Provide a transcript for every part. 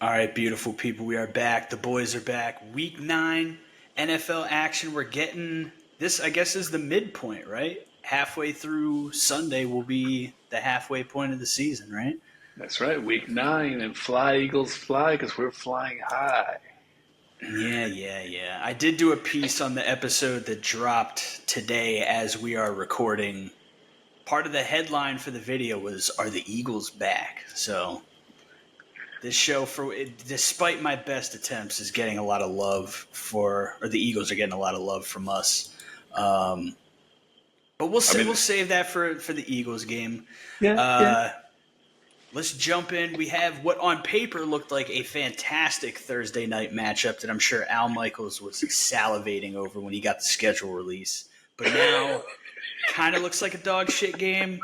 All right, beautiful people, we are back. The boys are back. Week 9 NFL action. We're getting this, I guess, is the midpoint, right? Halfway through Sunday will be the halfway point of the season, right? That's right, week 9, and fly, Eagles, fly, because we're flying high. Yeah. I did do a piece on the episode that dropped today as we are recording. Part of the headline for the video was, "Are the Eagles back?" So this show, despite my best attempts, is getting a lot of love or the Eagles are getting a lot of love from us. Um, but we'll I mean, we'll save that for the Eagles game. yeah. Uh, let's jump in. We have what on paper looked like a fantastic Thursday night matchup that I'm sure Al Michaels was salivating over when he got the schedule release. But now, kind of looks like a dog shit game.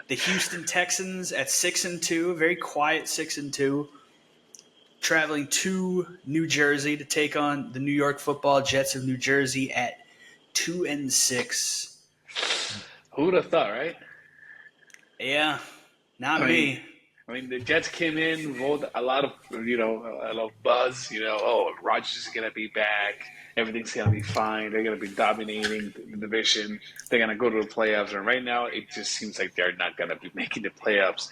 The Houston Texans at 6-2, very quiet 6-2. Traveling to New Jersey to take on the New York Football Jets of New Jersey at 2-6. Who would have thought, right? Yeah, not I mean, me. the Jets came in, rolled a lot of, a lot of buzz. Oh, Rodgers is gonna be back. Everything's gonna be fine. They're gonna be dominating the division. They're gonna go to the playoffs. And right now, it just seems like they're not gonna be making the playoffs.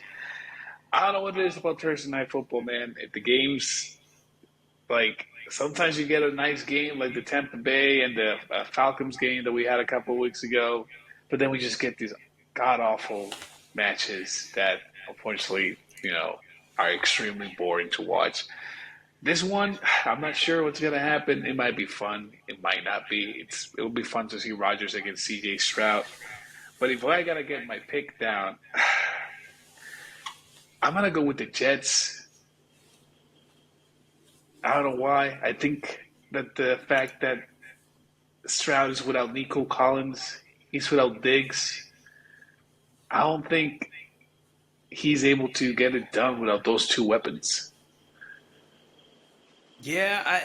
I don't know what it is about Thursday night football, man. If the games, like, sometimes you get a nice game like the Tampa Bay and the Falcons game that we had a couple of weeks ago, but then we just get these god awful matches that unfortunately, are extremely boring to watch. This one, I'm not sure what's gonna happen. It might be fun. It might not be. It'll be fun to see Rodgers against CJ Stroud. But if I gotta get my pick down, I'm gonna go with the Jets. I don't know why. I think that the fact that Stroud is without Nico Collins, he's without Diggs. I don't think he's able to get it done without those two weapons. Yeah,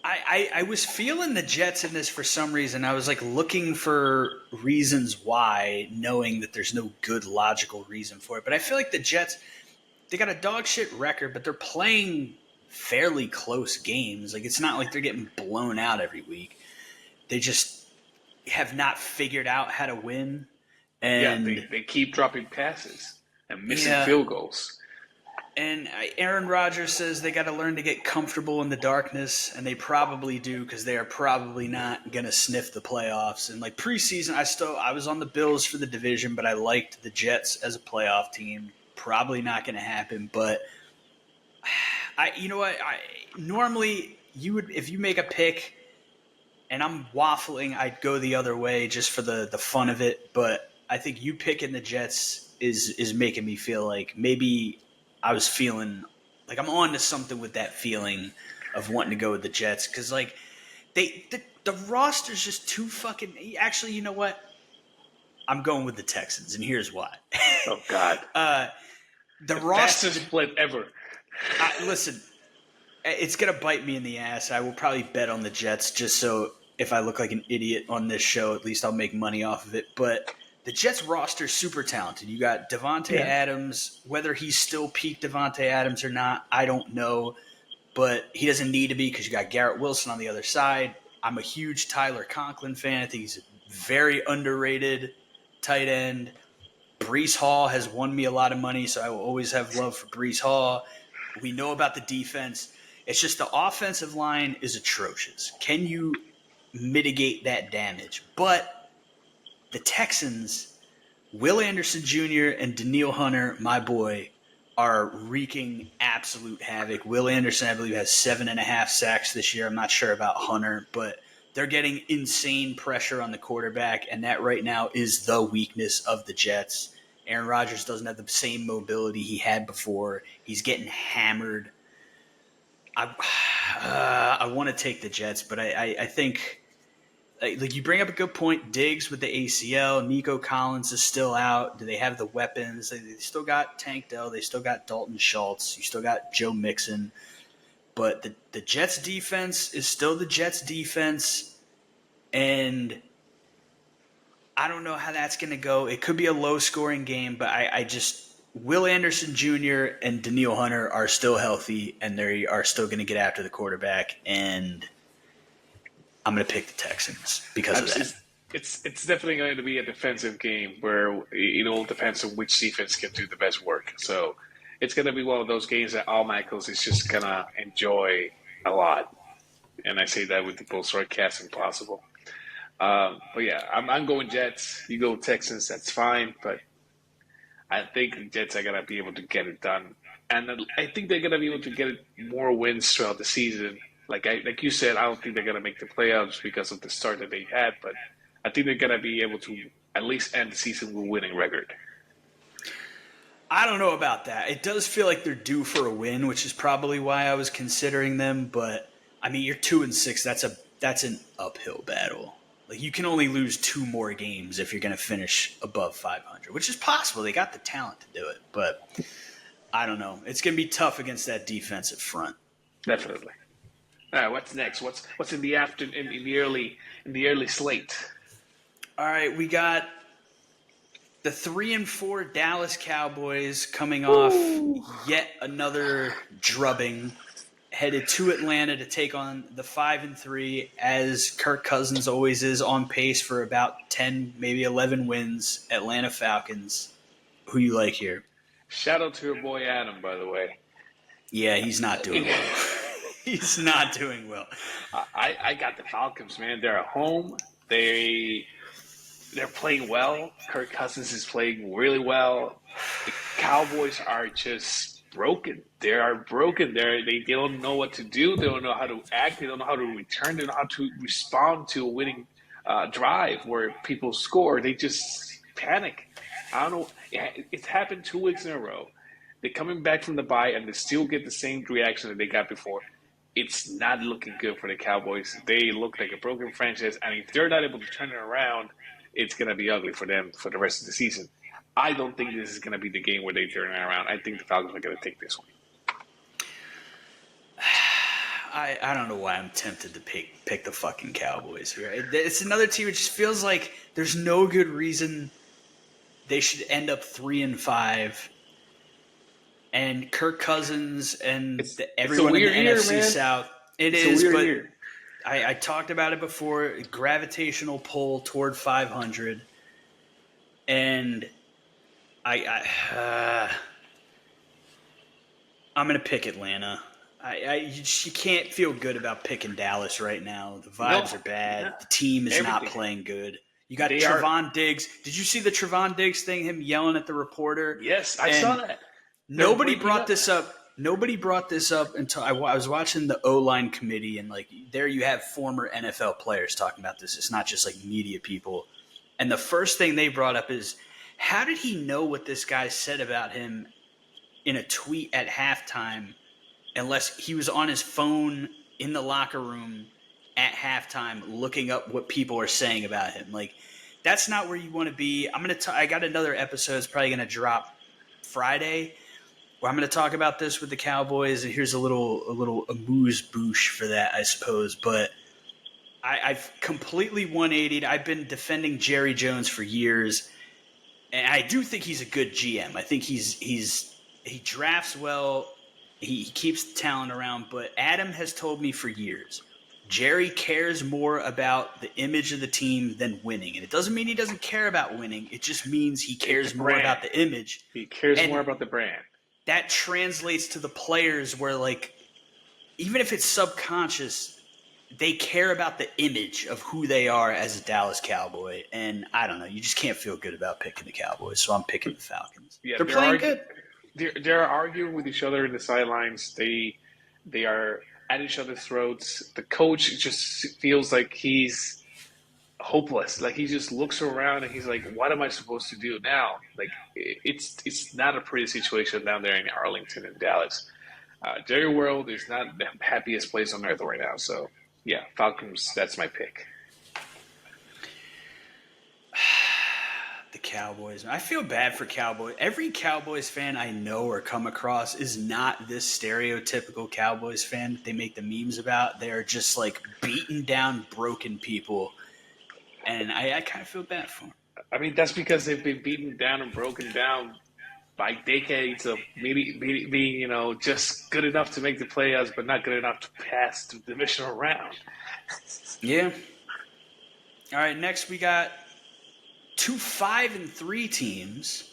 I was feeling the Jets in this for some reason. I was like looking for reasons why, knowing that there's no good logical reason for it. But I feel like the Jets, they got a dog shit record, but they're playing fairly close games. Like, it's not like they're getting blown out every week. They just have not figured out how to win. Yeah, And they keep dropping passes and missing yeah, field goals. and Aaron Rodgers says they got to learn to get comfortable in the darkness, and they probably do because they are probably not going to sniff the playoffs. And like preseason, I was on the Bills for the division, but I liked the Jets as a playoff team. Probably not going to happen, but you know what? Normally you would, if you make a pick, and I'm waffling, I'd go the other way just for the fun of it. But I think you picking the Jets is making me feel like maybe I was feeling like I'm on to something with that feeling of wanting to go with the Jets because like the roster's just too fucking. Actually, you know what? I'm going with the Texans, and here's why. Oh God, The the roster. fastest flip ever. Listen, it's gonna bite me in the ass. I will probably bet on the Jets just so if I look like an idiot on this show, at least I'll make money off of it. But the Jets roster is super talented. You got Devontae Yeah. Adams. Whether he's still peak Devontae Adams or not, I don't know. But he doesn't need to be because you got Garrett Wilson on the other side. I'm a huge Tyler Conklin fan. I think he's a very underrated tight end. Brees Hall has won me a lot of money, so I will always have love for Brees Hall. We know about the defense. It's just the offensive line is atrocious. Can you mitigate that damage? But the Texans, Will Anderson Jr. and Daniil Hunter, my boy, are wreaking absolute havoc. Will Anderson, I believe, has 7.5 sacks this year. I'm not sure about Hunter, but they're getting insane pressure on the quarterback, and that right now is the weakness of the Jets. Aaron Rodgers doesn't have the same mobility he had before. He's getting hammered. I want to take the Jets, but I think like you bring up a good point. Diggs with the ACL, Nico Collins is still out. Do they have the weapons? They still got Tank Dell. They still got Dalton Schultz. You still got Joe Mixon. But the Jets defense is still the Jets defense, and I don't know how that's going to go. It could be a low-scoring game, but I just Will Anderson Jr. and Daniil Hunter are still healthy, and they are still going to get after the quarterback. And I'm going to pick the Texans because of that. It's definitely going to be a defensive game where it all depends on which defense can do the best work. So it's going to be one of those games that Al Michaels is just going to enjoy a lot. And I say that with the most sarcasm possible. But yeah, I'm going Jets. You go Texans, that's fine. But I think the Jets are going to be able to get it done. And I think they're going to be able to get more wins throughout the season. Like you said, I don't think they're going to make the playoffs because of the start that they had, but I think they're going to be able to at least end the season with a winning record. I don't know about that. It does feel like they're due for a win, which is probably why I was considering them. But I mean, you're 2-6. That's an uphill battle. Like you can only lose 2 more games if you're going to finish above 500, which is possible. They got the talent to do it, but I don't know. It's going to be tough against that defensive front. Definitely. All right, what's next? What's in the in the early slate? All right, we got the 3-4 Dallas Cowboys coming off yet another drubbing, headed to Atlanta to take on the 5-3, as Kirk Cousins always is, on pace for about 10, maybe 11 wins. Atlanta Falcons. Who you like here? Shout out to your boy Adam, by the way. Yeah, he's not doing well. He's not doing well. I got the Falcons, man. They're at home. They're playing well. Kirk Cousins is playing really well. The Cowboys are just broken. They are broken. They don't know what to do. They don't know how to act. They don't know how to return. They don't know how to respond to a winning drive where people score. They just panic. I don't know. It's happened 2 weeks in a row. They're coming back from the bye and they still get the same reaction that they got before. It's not looking good for the Cowboys. They look like a broken franchise, and if they're not able to turn it around, it's going to be ugly for them for the rest of the season. I don't think this is going to be the game where they turn it around. I think the Falcons are going to take this one. I don't know why I'm tempted to pick the fucking Cowboys. Right? It's another team. It just feels like there's no good reason they should end up 3-5. And Kirk Cousins and everyone in the NFC South. It's but year. I talked about it before. Gravitational pull toward 500, and I'm going to pick Atlanta. You can't feel good about picking Dallas right now. The vibes are bad. Yeah. The team is not playing good. You got Trevon Diggs. Did you see the Trevon Diggs thing? Him yelling at the reporter. Yes, I saw that. Nobody brought this up. Nobody brought this up until I was watching the O-line committee, and like there you have former NFL players talking about this. It's not just like media people. And the first thing they brought up is, how did he know what this guy said about him in a tweet at halftime unless he was on his phone in the locker room at halftime looking up what people are saying about him? Like, that's not where you want to be. I got another episode. It's probably going to drop Friday, where I'm going to talk about this with the Cowboys, and here's a little amuse-bouche for that, I suppose. But I've completely 180'd. I've been defending Jerry Jones for years, and I do think he's a good GM. I think he drafts well, he keeps the talent around. But Adam has told me for years, Jerry cares more about the image of the team than winning. And it doesn't mean he doesn't care about winning. It just means he cares more about the image. He cares more about the brand. That translates to the players where, like, even if it's subconscious, they care about the image of who they are as a Dallas Cowboy. And I don't know. You just can't feel good about picking the Cowboys. So I'm picking the Falcons. Yeah, they're playing good. They're arguing with each other in the sidelines. They are at each other's throats. The coach just feels like he's hopeless. Like, he just looks around and he's like, what am I supposed to do now? Like, it's not a pretty situation down there in Arlington and Dallas. Jerry World is not the happiest place on earth right now. So, yeah, Falcons, that's my pick. The Cowboys. I feel bad for Cowboys. Every Cowboys fan I know or come across is not this stereotypical Cowboys fan that they make the memes about. They are just like beaten down, broken people. And I kind of feel bad for them. I mean, that's because they've been beaten down and broken down by decades of maybe being, just good enough to make the playoffs, but not good enough to pass the divisional round. Yeah. All right, next we got 2 5-3 teams.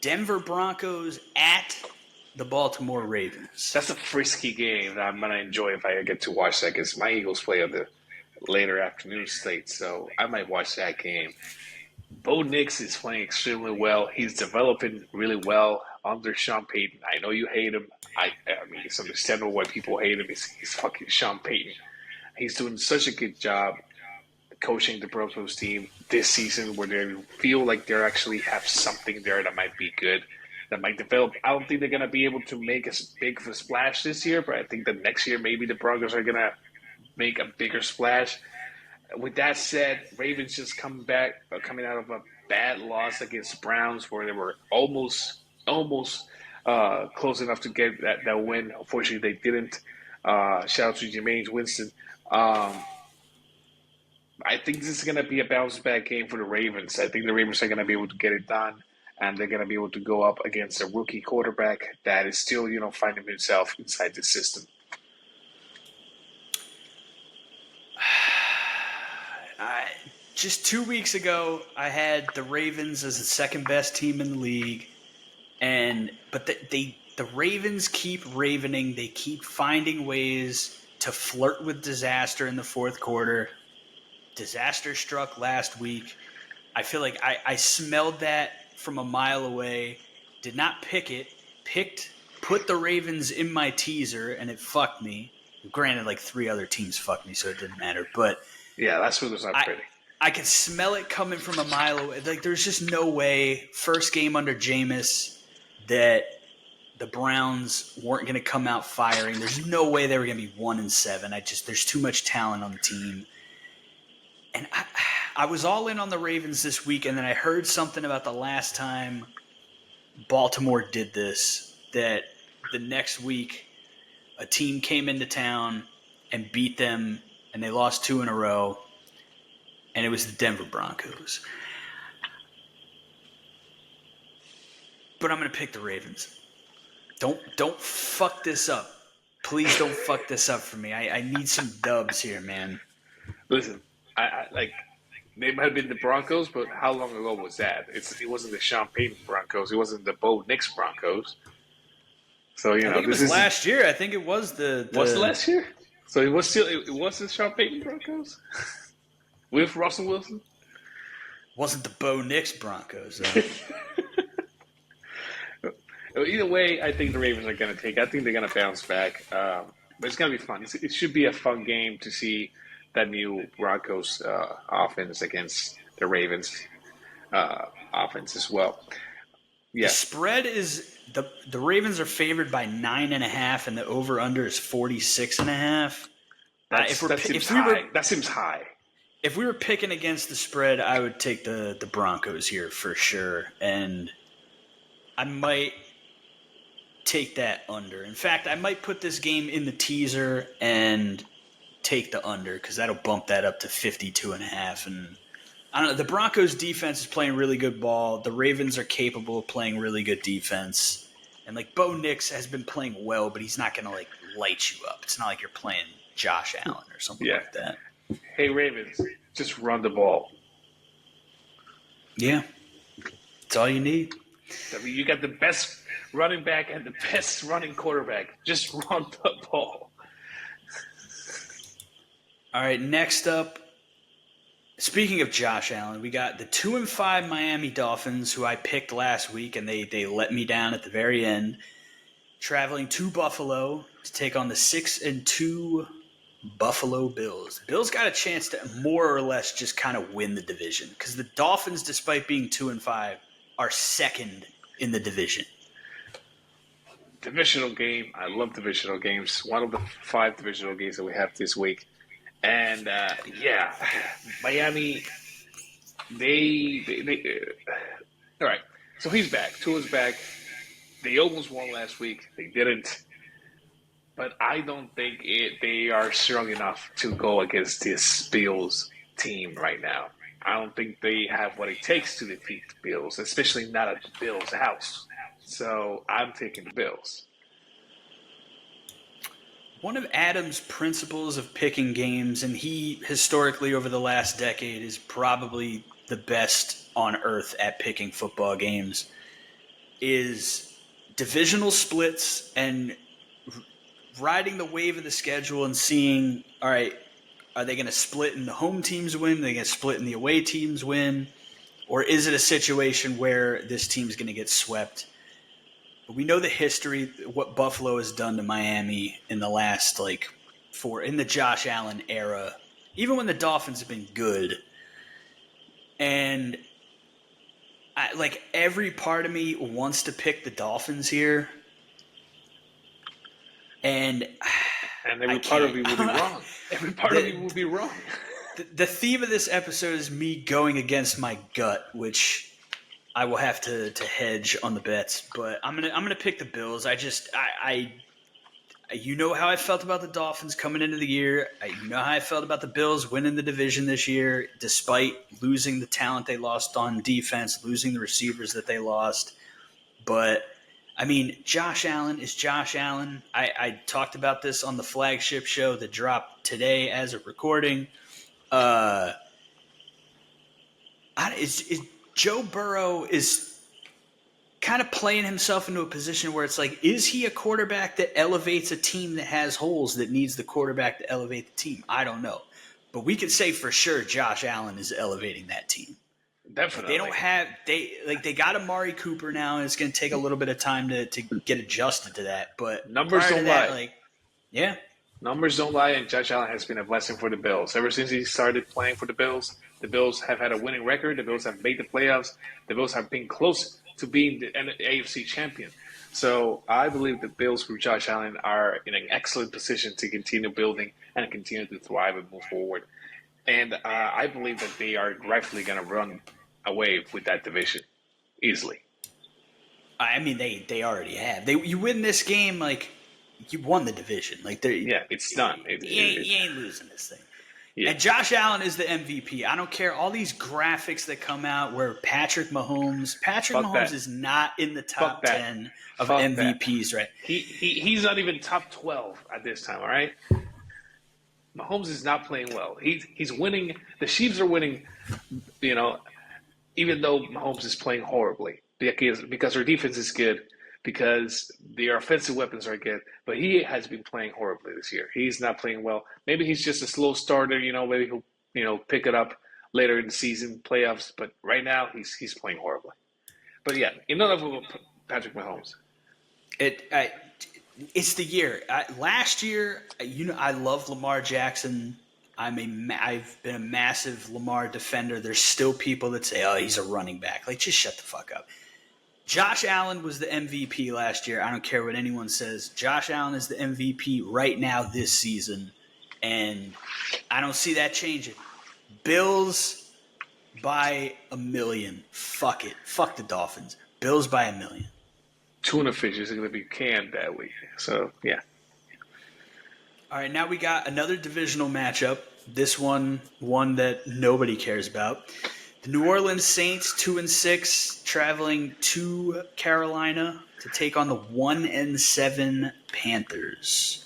Denver Broncos at the Baltimore Ravens. That's a frisky game that I'm going to enjoy if I get to watch that because my Eagles play on the later afternoon slate, so I might watch that game. Bo Nix is playing extremely well. He's developing really well under Sean Payton. I know you hate him. I mean, it's understandable why people hate him. He's fucking Sean Payton. He's doing such a good job coaching the Broncos team this season where they feel like they actually have something there that might be good, that might develop. I don't think they're going to be able to make as big of a splash this year, but I think that next year maybe the Broncos are going to make a bigger splash. With that said, Ravens just coming out of a bad loss against Browns where they were almost close enough to get that win. Unfortunately, they didn't. Shout out to Jameis Winston. I think this is going to be a bounce-back game for the Ravens. I think the Ravens are going to be able to get it done, and they're going to be able to go up against a rookie quarterback that is still, finding himself inside the system. Just 2 weeks ago, I had the Ravens as the second-best team in the league, but the Ravens keep ravening. They keep finding ways to flirt with disaster in the fourth quarter. Disaster struck last week. I feel like I smelled that from a mile away. Did not pick it. Put the Ravens in my teaser, and it fucked me. Granted, like 3 other teams fucked me, so it didn't matter. But yeah, that's what was not pretty. I could smell it coming from a mile away. Like, there's just no way, first game under Jameis, that the Browns weren't going to come out firing. There's no way they were going to be 1-7. There's too much talent on the team. And I was all in on the Ravens this week, and then I heard something about the last time Baltimore did this, that the next week a team came into town and beat them, and they lost 2 in a row, and it was the Denver Broncos. But I'm going to pick the Ravens. Don't fuck this up. Please don't fuck this up for me. I need some dubs here, man. Listen. I they might have been the Broncos, but how long ago was that? It wasn't the Sean Payton Broncos. It wasn't the Bo Nix Broncos. So I think it was last year. I think it was the was it last year? So it was the Sean Payton Broncos with Russell Wilson. Wasn't the Bo Nix Broncos? Either way, I think the Ravens are going to take. I think they're going to bounce back. But it's going to be fun. It should be a fun game to see that new Broncos offense against the Ravens offense as well. Yeah. The spread is the Ravens are favored by 9.5, and the over under is 46.5. That seems high. If we were picking against the spread, I would take the Broncos here for sure, and I might take that under. In fact, I might put this game in the teaser and take the under because that'll bump that up to 52.5. And I don't know. The Broncos defense is playing really good ball. The Ravens are capable of playing really good defense. And like Bo Nix has been playing well, but he's not going to like light you up. It's not like you're playing Josh Allen or something like that. Hey, Ravens, just run the ball. Yeah. That's all you need. I mean, you got the best running back and the best running quarterback. Just run the ball. All right, next up, speaking of Josh Allen, we got the 2-5 Miami Dolphins, who I picked last week, and they let me down at the very end, traveling to Buffalo to take on the 6-2 Buffalo Bills. Bills got a chance to more or less just kind of win the division because the Dolphins, despite being 2-5, are second in the division. Divisional game. I love divisional games. One of the 5 divisional games that we have this week. And, Miami, they all right. So he's back. Tua's back. They almost won last week. They didn't. But I don't think they are strong enough to go against this Bills team right now. I don't think they have what it takes to defeat the Bills, especially not at the Bills' house. So I'm taking the Bills. One of Adam's principles of picking games, and he historically over the last decade is probably the best on earth at picking football games, is divisional splits and riding the wave of the schedule and seeing, all right, are they going to split and the home teams win? Are they going to split and the away teams win? Or is it a situation where this team's going to get swept? We know the history, what Buffalo has done to Miami in the last, in the Josh Allen era, even when the Dolphins have been good. And every part of me wants to pick the Dolphins here. And every part of you will be wrong. Every part of you will be wrong. The theme of this episode is me going against my gut, which I will have to hedge on the bets. But I'm gonna pick the Bills. You know how I felt about the Dolphins coming into the year. You know how I felt about the Bills winning the division this year, despite losing the talent they lost on defense, losing the receivers that they lost. But I mean, Josh Allen is Josh Allen. I talked about this on the flagship show that dropped today as a recording. Joe Burrow is kind of playing himself into a position where it's like, is he a quarterback that elevates a team that has holes that needs the quarterback to elevate the team? I don't know. But we could say for sure Josh Allen is elevating that team. Definitely. They don't have they got Amari Cooper now, and it's going to take a little bit of time to get adjusted to that. But numbers don't lie. Numbers don't lie, and Josh Allen has been a blessing for the Bills. Ever since he started playing for the Bills have had a winning record. The Bills have made the playoffs. The Bills have been close to being the AFC champion. So I believe the Bills with Josh Allen are in an excellent position to continue building and continue to thrive and move forward. And I believe that they are rightfully going to run away with that division easily. I mean, they already have. You win this game, you won the division. It's done. You ain't losing this thing. Yeah. And Josh Allen is the MVP. I don't care all these graphics that come out where Patrick Mahomes is not in the top 10 of MVPs, right? He's not even top 12 at this time. All right. Mahomes is not playing well. He's winning. The Chiefs are winning. Even though Mahomes is playing horribly, because their defense is good, because their offensive weapons are good, but he has been playing horribly this year. He's not playing well. Maybe he's just a slow starter. Maybe he'll pick it up later in the season, playoffs. But right now, he's playing horribly. But yeah, enough of Patrick Mahomes. It's the year. Last year, I love Lamar Jackson. I've been a massive Lamar defender. There's still people that say, "Oh, he's a running back." Just shut the fuck up. Josh Allen was the MVP last year. I don't care what anyone says. Josh Allen is the MVP right now this season, and I don't see that changing. Bills by 1 million. Fuck it. Fuck the Dolphins. Bills by 1 million. Tuna fish is going to be canned that week. So, yeah. All right, now we got another divisional matchup. This one that nobody cares about. The New Orleans Saints, 2-6, traveling to Carolina to take on the 1-7 Panthers.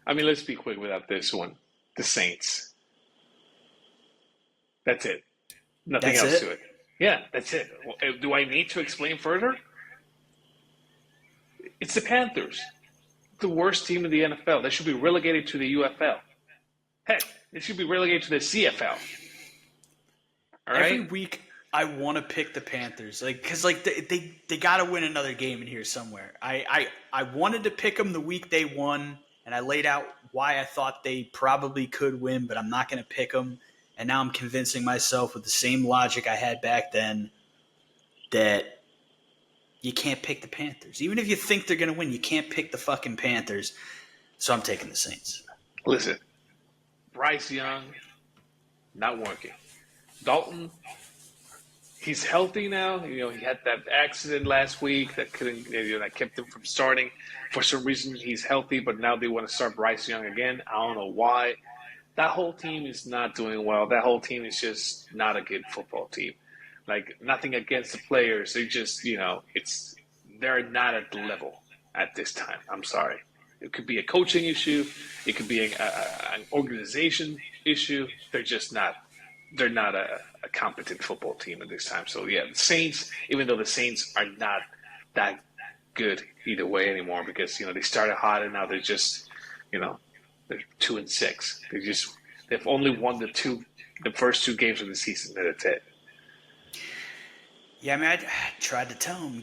I mean, let's be quick without this one. The Saints. That's it. Nothing else to it. Yeah, that's it. Do I need to explain further? It's the Panthers. The worst team in the NFL. They should be relegated to the UFL. Heck, they should be relegated to the CFL. All right? Every week, I want to pick the Panthers, because they got to win another game in here somewhere. I wanted to pick them the week they won, and I laid out why I thought they probably could win, but I'm not going to pick them. And now I'm convincing myself with the same logic I had back then that you can't pick the Panthers. Even if you think they're going to win, you can't pick the fucking Panthers. So I'm taking the Saints. Listen, Bryce Young, not working. Dalton, he's healthy now. He had that accident last week that kept him from starting. For some reason, he's healthy, but now they want to start Bryce Young again. I don't know why. That whole team is not doing well. That whole team is just not a good football team. Nothing against the players. They just, they're not at the level at this time. I'm sorry. It could be a coaching issue. It could be an organization issue. They're just not. They're not a competent football team at this time. So yeah, the Saints. Even though the Saints are not that good either way anymore, because they started hot and now they're just they're 2-6. They've only won the first two games of the season. And that's it. Yeah, I mean, I tried to tell him,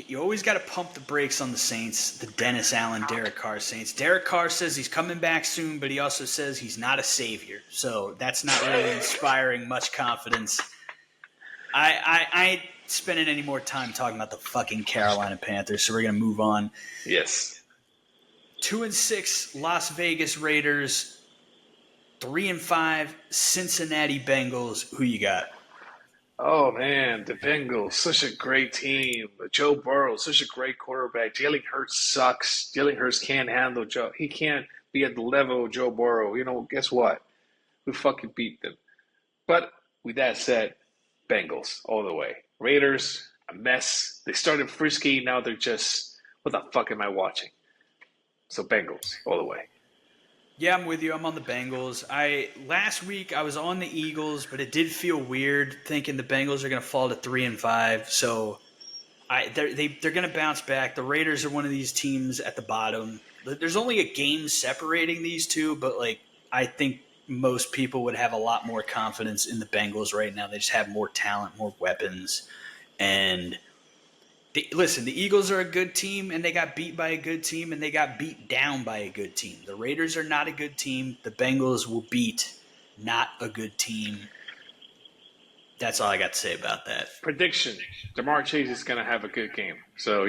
you always got to pump the brakes on the Saints, the Dennis Allen, Derek Carr Saints. Derek Carr says he's coming back soon, but he also says he's not a savior. So that's not really inspiring much confidence. I ain't spending any more time talking about the fucking Carolina Panthers, so we're going to move on. Yes. 2-6 Las Vegas Raiders, 3-5 Cincinnati Bengals. Who you got? Oh man, the Bengals, such a great team. Joe Burrow, such a great quarterback. Jalen Hurts sucks. Jalen Hurts can't handle Joe. He can't be at the level of Joe Burrow. Guess what? We fucking beat them. But with that said, Bengals all the way. Raiders, a mess. They started frisky. Now they're just, what the fuck am I watching? So Bengals all the way. Yeah, I'm with you. I'm on the Bengals. Last week I was on the Eagles, but it did feel weird thinking the Bengals are going to fall to 3-5. So they're going to bounce back. The Raiders are one of these teams at the bottom. There's only a game separating these two, but I think most people would have a lot more confidence in the Bengals right now. They just have more talent, more weapons, and listen, the Eagles are a good team, and they got beat by a good team, and they got beat down by a good team. The Raiders are not a good team. The Bengals will beat not a good team. That's all I got to say about that. Prediction. Jamar Chase is going to have a good game. So,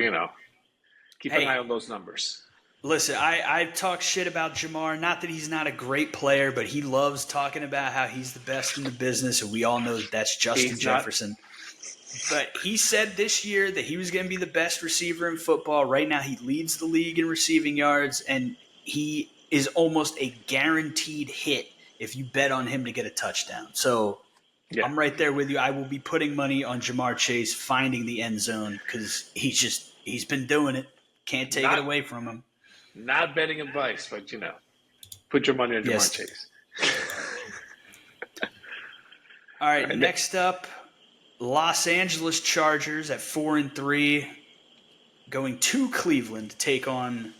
keep an eye on those numbers. Listen, I've talked shit about Jamar. Not that he's not a great player, but he loves talking about how he's the best in the business, and we all know that's Justin Jefferson. But he said this year that he was going to be the best receiver in football. Right now, he leads the league in receiving yards, and he is almost a guaranteed hit if you bet on him to get a touchdown. So yeah. I'm right there with you. I will be putting money on Jamar Chase finding the end zone because he's been doing it. Can't take it away from him. Not betting advice, but, put your money on Jamar Chase. All right, next up. Los Angeles Chargers at 4-3, going to Cleveland to take on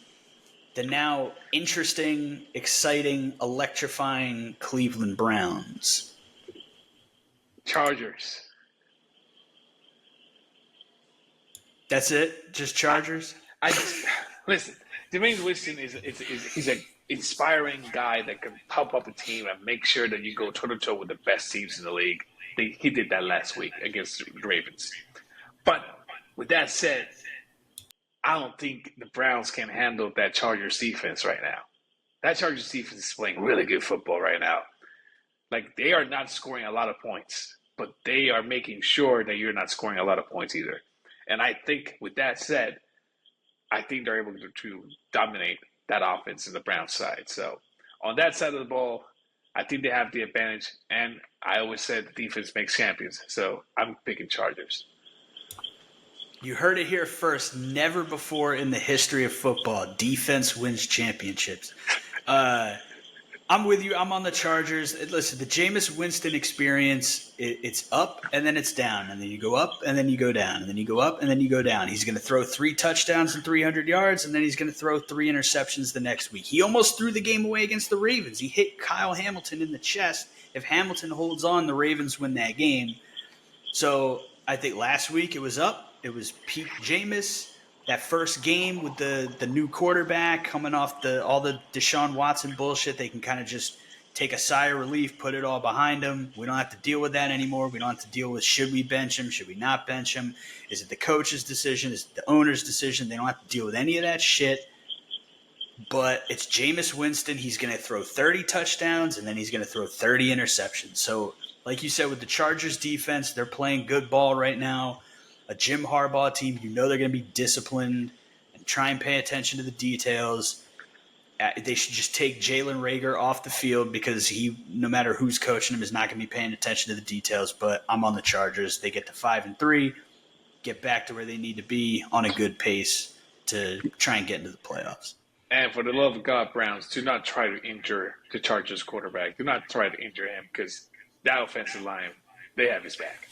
the now interesting, exciting, electrifying Cleveland Browns. Chargers. That's it? Just Chargers? Listen. Jameis Winston he's an inspiring guy that can pump up a team and make sure that you go toe to toe with the best teams in the league. He did that last week against the Ravens. But with that said, I don't think the Browns can handle that Chargers defense right now. That Chargers defense is playing really good football right now. They are not scoring a lot of points, but they are making sure that you're not scoring a lot of points either. And I think with that said, I think they're able to dominate that offense in the Browns side. So on that side of the ball, I think they have the advantage, and I always said the defense makes champions, so I'm picking Chargers. You heard it here first. Never before in the history of football, defense wins championships. I'm with you. I'm on the Chargers. Listen, the Jameis Winston experience, it's up and then it's down. And then you go up and then you go down. And then you go up and then you go down. He's going to throw 3 touchdowns and 300 yards, and then he's going to throw 3 interceptions the next week. He almost threw the game away against the Ravens. He hit Kyle Hamilton in the chest. If Hamilton holds on, the Ravens win that game. So I think last week it was up. It was peak Jameis. That first game with the new quarterback coming off all the Deshaun Watson bullshit, they can kind of just take a sigh of relief, put it all behind them. We don't have to deal with that anymore. We don't have to deal with should we bench him, should we not bench him. Is it the coach's decision? Is it the owner's decision? They don't have to deal with any of that shit. But it's Jameis Winston. He's going to throw 30 touchdowns, and then he's going to throw 30 interceptions. So like you said, with the Chargers defense, they're playing good ball right now. A Jim Harbaugh team, they're going to be disciplined and try and pay attention to the details. They should just take Jalen Reagor off the field because he, no matter who's coaching him, is not going to be paying attention to the details. But I'm on the Chargers. They get to 5-3. get back to where they need to be on a good pace to try and get into the playoffs. And for the love of God, Browns, do not try to injure the Chargers quarterback. Do not try to injure him because that offensive line, they have his back.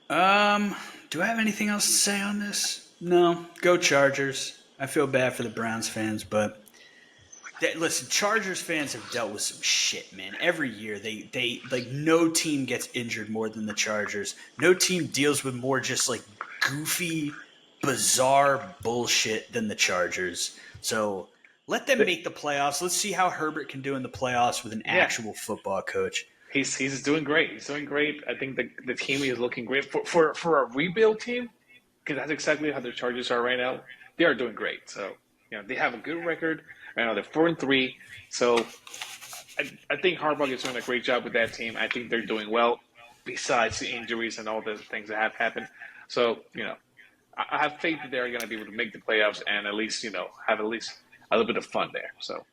Do I have anything else to say on this? No. Go Chargers. I feel bad for the Browns fans, but listen, Chargers fans have dealt with some shit, man. Every year, they like no team gets injured more than the Chargers. No team deals with more just like goofy, bizarre bullshit than the Chargers. So let them make the playoffs. Let's see how Herbert can do in the playoffs with an actual football coach. He's doing great. He's doing great. I think the team is looking great for a rebuild team, because that's exactly how the Chargers are right now. They are doing great. So they have a good record. Right now they're 4-3. So I think Harbaugh is doing a great job with that team. I think they're doing well, besides the injuries and all the things that have happened. So I have faith that they're going to be able to make the playoffs and at least have at least a little bit of fun there. So.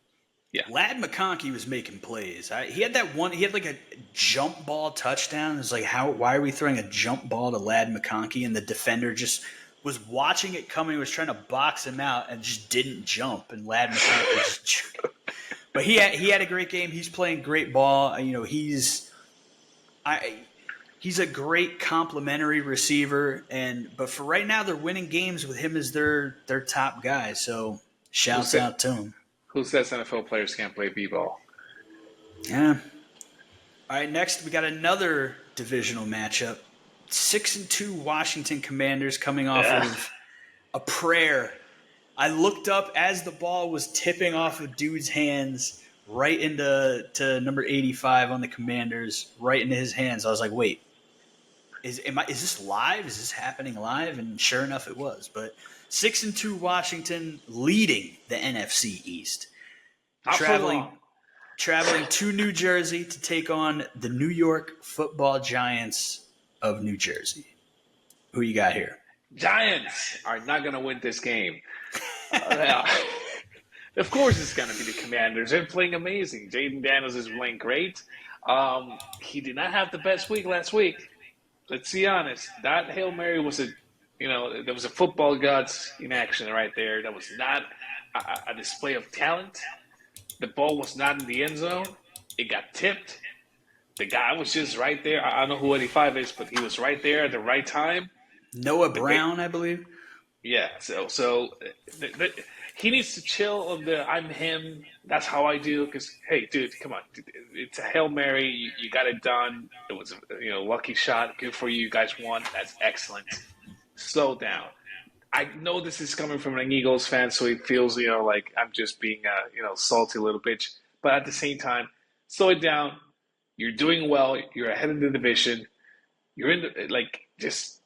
Yeah. Ladd McConkey was making plays. He had that one. He had like a jump ball touchdown. It's like, why are we throwing a jump ball to Ladd McConkey? And the defender just was watching it coming. Was trying to box him out and just didn't jump. And Ladd McConkey just. But he had a great game. He's playing great ball. He's a great complimentary receiver. But for right now, they're winning games with him as their top guy. So shouts out to him. Who says NFL players can't play b-ball? Yeah. All right, next we got another divisional matchup. 6-2 Washington Commanders coming off of a prayer. I looked up as the ball was tipping off of dude's hands right into number 85 on the Commanders, right into his hands. I was like, wait, is this live? Is this happening live? And sure enough, it was. But 6-2 Washington leading the NFC East. Traveling to New Jersey to take on the New York Football Giants of New Jersey. Who you got here? Giants are not going to win this game. Of course it's going to be the Commanders. They're playing amazing. Jaden Daniels is playing great. He did not have the best week last week. Let's be honest. That Hail Mary was there was a football gods in action right there. That was not a display of talent. The ball was not in the end zone. It got tipped. The guy was just right there. I don't know who 85 is, but he was right there at the right time. Noah Brown, I believe. Yeah, so he needs to chill on the I'm him, that's how I do. Because, hey, dude, come on. It's a Hail Mary. You got it done. It was a lucky shot. Good for you. You guys won. That's excellent. Slow down. I know this is coming from an Eagles fan, so it feels, like I'm just being, salty little bitch. But at the same time, slow it down. You're doing well. You're ahead in the division. You're in just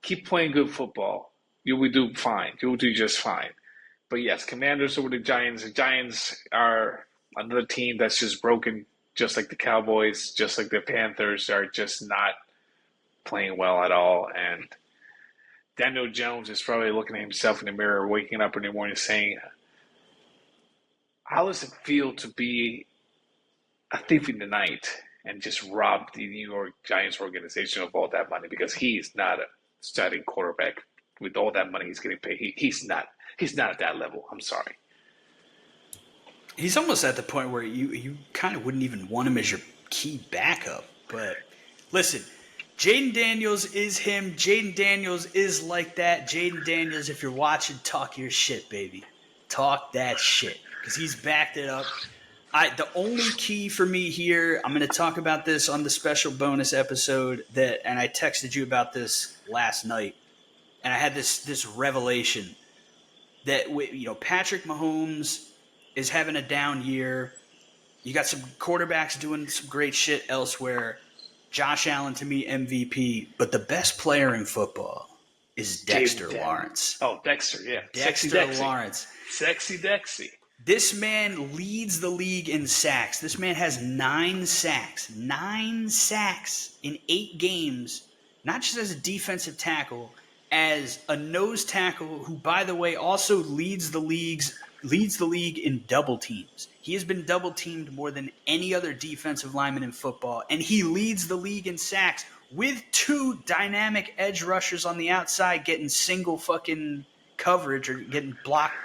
keep playing good football. You will do fine. You will do just fine. But yes, Commanders over the Giants. The Giants are another team that's just broken, just like the Cowboys, just like the Panthers are just not playing well at all. And Daniel Jones is probably looking at himself in the mirror, waking up in the morning saying, how does it feel to be a thief in the night and just rob the New York Giants organization of all that money? Because he's not a starting quarterback with all that money he's getting paid. He's not at that level. I'm sorry. He's almost at the point where you kind of wouldn't even want him as your key backup. But listen, Jaden Daniels is him. Jaden Daniels is like that. Jaden Daniels, if you're watching, talk your shit, baby. Talk that shit. Because he's backed it up. The only key for me here, I'm going to talk about this on the special bonus episode and I texted you about this last night. And I had this revelation that Patrick Mahomes is having a down year. You got some quarterbacks doing some great shit elsewhere. Josh Allen, to me, MVP. But the best player in football is Dexter Lawrence. Oh, Dexter, yeah. Dexter Lawrence. Sexy Dexy. This man leads the league in sacks. This man has 9 sacks. 9 sacks in 8 games, not just as a defensive tackle, as a nose tackle who, by the way, also leads the league in double teams. He has been double teamed more than any other defensive lineman in football, and he leads the league in sacks with two dynamic edge rushers on the outside getting single fucking coverage or getting blocked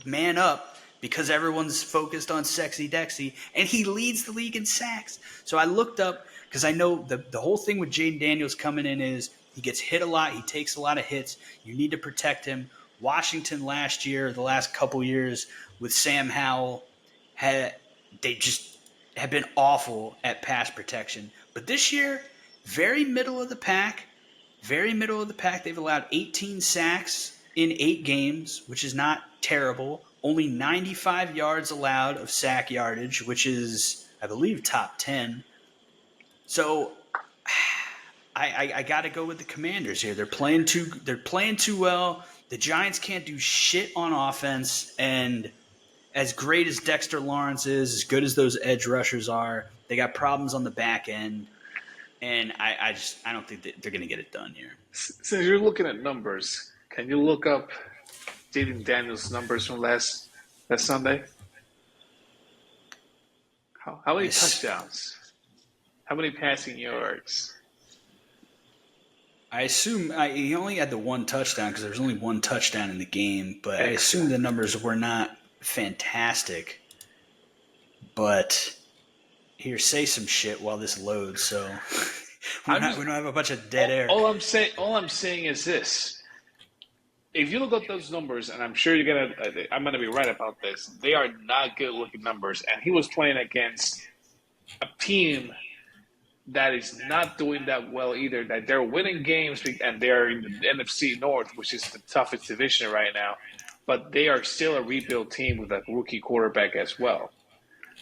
man up because everyone's focused on sexy Dexy, and he leads the league in sacks. So I looked up because I know the whole thing with Jaden Daniels coming in is he gets hit a lot, he takes a lot of hits. You need to protect him. Washington last year, the last couple years with Sam Howell, they just have been awful at pass protection. But this year, very middle of the pack. Very middle of the pack. They've allowed 18 sacks in 8 games, which is not terrible. Only 95 yards allowed of sack yardage, which is, I believe, top 10. So I got to go with the Commanders here. They're playing too well. The Giants can't do shit on offense, and as great as Dexter Lawrence is, as good as those edge rushers are, they got problems on the back end. And I don't think that they're going to get it done here. Since you're looking at numbers, can you look up Jaden Daniels' numbers from last Sunday? How many touchdowns? How many passing yards? I assume he only had the one touchdown because there was only one touchdown in the game. But I assume the numbers were not fantastic. But here, say some shit while this loads, so we don't have a bunch of dead air. All I'm saying is this: if you look at those numbers, and I'm sure I'm gonna be right about this, they are not good-looking numbers. And he was playing against a team that is not doing that well either. That they're winning games, and they're in the NFC North, which is the toughest division right now. But they are still a rebuild team with a rookie quarterback as well.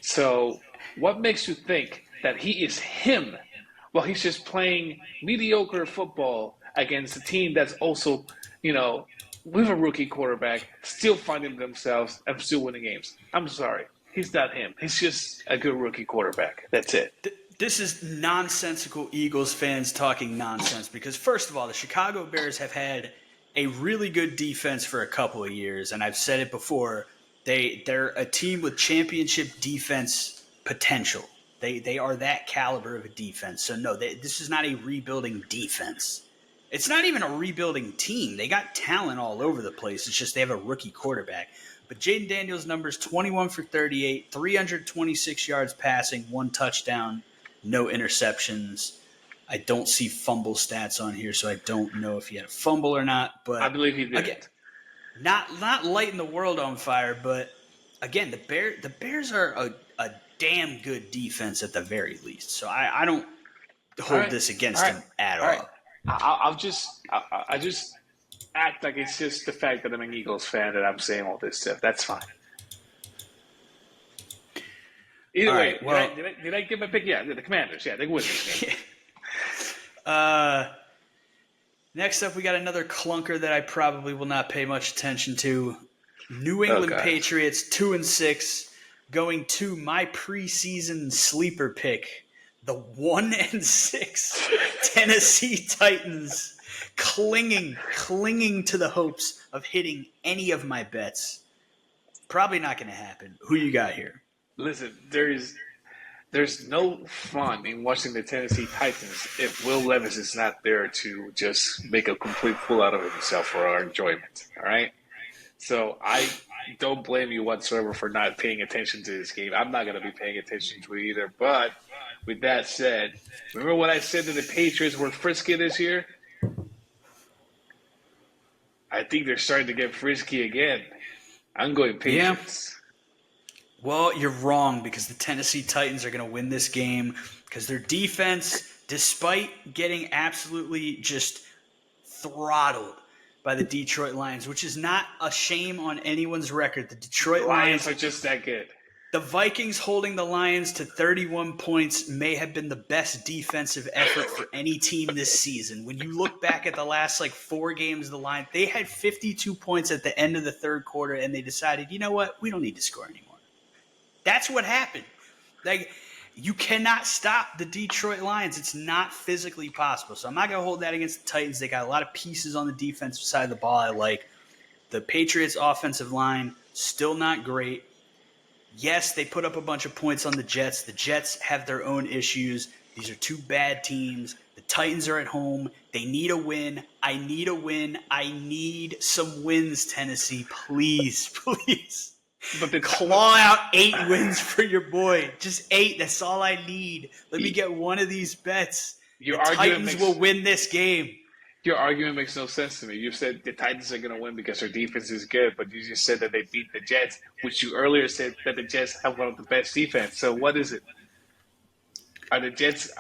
So what makes you think that he is him while he's just playing mediocre football against a team that's also, with a rookie quarterback, still finding themselves and still winning games? I'm sorry. He's not him. He's just a good rookie quarterback. That's it. This is nonsensical Eagles fans talking nonsense because, first of all, the Chicago Bears have had a really good defense for a couple of years, and I've said it before. They're a team with championship defense potential. They are that caliber of a defense. So, no, this is not a rebuilding defense. It's not even a rebuilding team. They got talent all over the place. It's just they have a rookie quarterback. But Jaden Daniels' numbers, 21 for 38, 326 yards passing, 1 touchdown, no interceptions. I don't see fumble stats on here, so I don't know if he had a fumble or not. But I believe he did. Again, not lighting the world on fire, but again, the Bears are a damn good defense at the very least. So I don't hold this against them at all. I'll just act like it's just the fact that I'm an Eagles fan that I'm saying all this stuff. That's fine. Either way, well, did I give my pick? Yeah, the Commanders. Yeah, they win this game. Next up, we got another clunker that I probably will not pay much attention to. New England Patriots, 2-6, going to my preseason sleeper pick, the 1-6 Tennessee Titans, clinging to the hopes of hitting any of my bets. Probably not going to happen. Who you got here? Listen, there's no fun in watching the Tennessee Titans if Will Levis is not there to just make a complete fool out of himself for our enjoyment. All right? So I don't blame you whatsoever for not paying attention to this game. I'm not going to be paying attention to it either. But with that said, remember what I said that the Patriots were frisky this year? I think they're starting to get frisky again. I'm going Patriots. Yeah. Well, you're wrong because the Tennessee Titans are going to win this game because their defense, despite getting absolutely just throttled by the Detroit Lions, which is not a shame on anyone's record. The Detroit Lions are just that good. The Vikings holding the Lions to 31 points may have been the best defensive effort for any team this season. When you look back at the last 4 games of the Lions, they had 52 points at the end of the third quarter, and they decided, you know what, we don't need to score anymore. That's what happened. You cannot stop the Detroit Lions. It's not physically possible. So I'm not going to hold that against the Titans. They got a lot of pieces on the defensive side of the ball I like. The Patriots' offensive line, still not great. Yes, they put up a bunch of points on the Jets. The Jets have their own issues. These are 2 bad teams. The Titans are at home. They need a win. I need a win. I need some wins, Tennessee. Please, please. But Claw out 8 wins for your boy. Just 8. That's all I need. Let me get one of these bets. The Titans will win this game. Your argument makes no sense to me. You said the Titans are going to win because their defense is good, but you just said that they beat the Jets, which you earlier said that the Jets have one of the best defense. So what is it? Are the Jets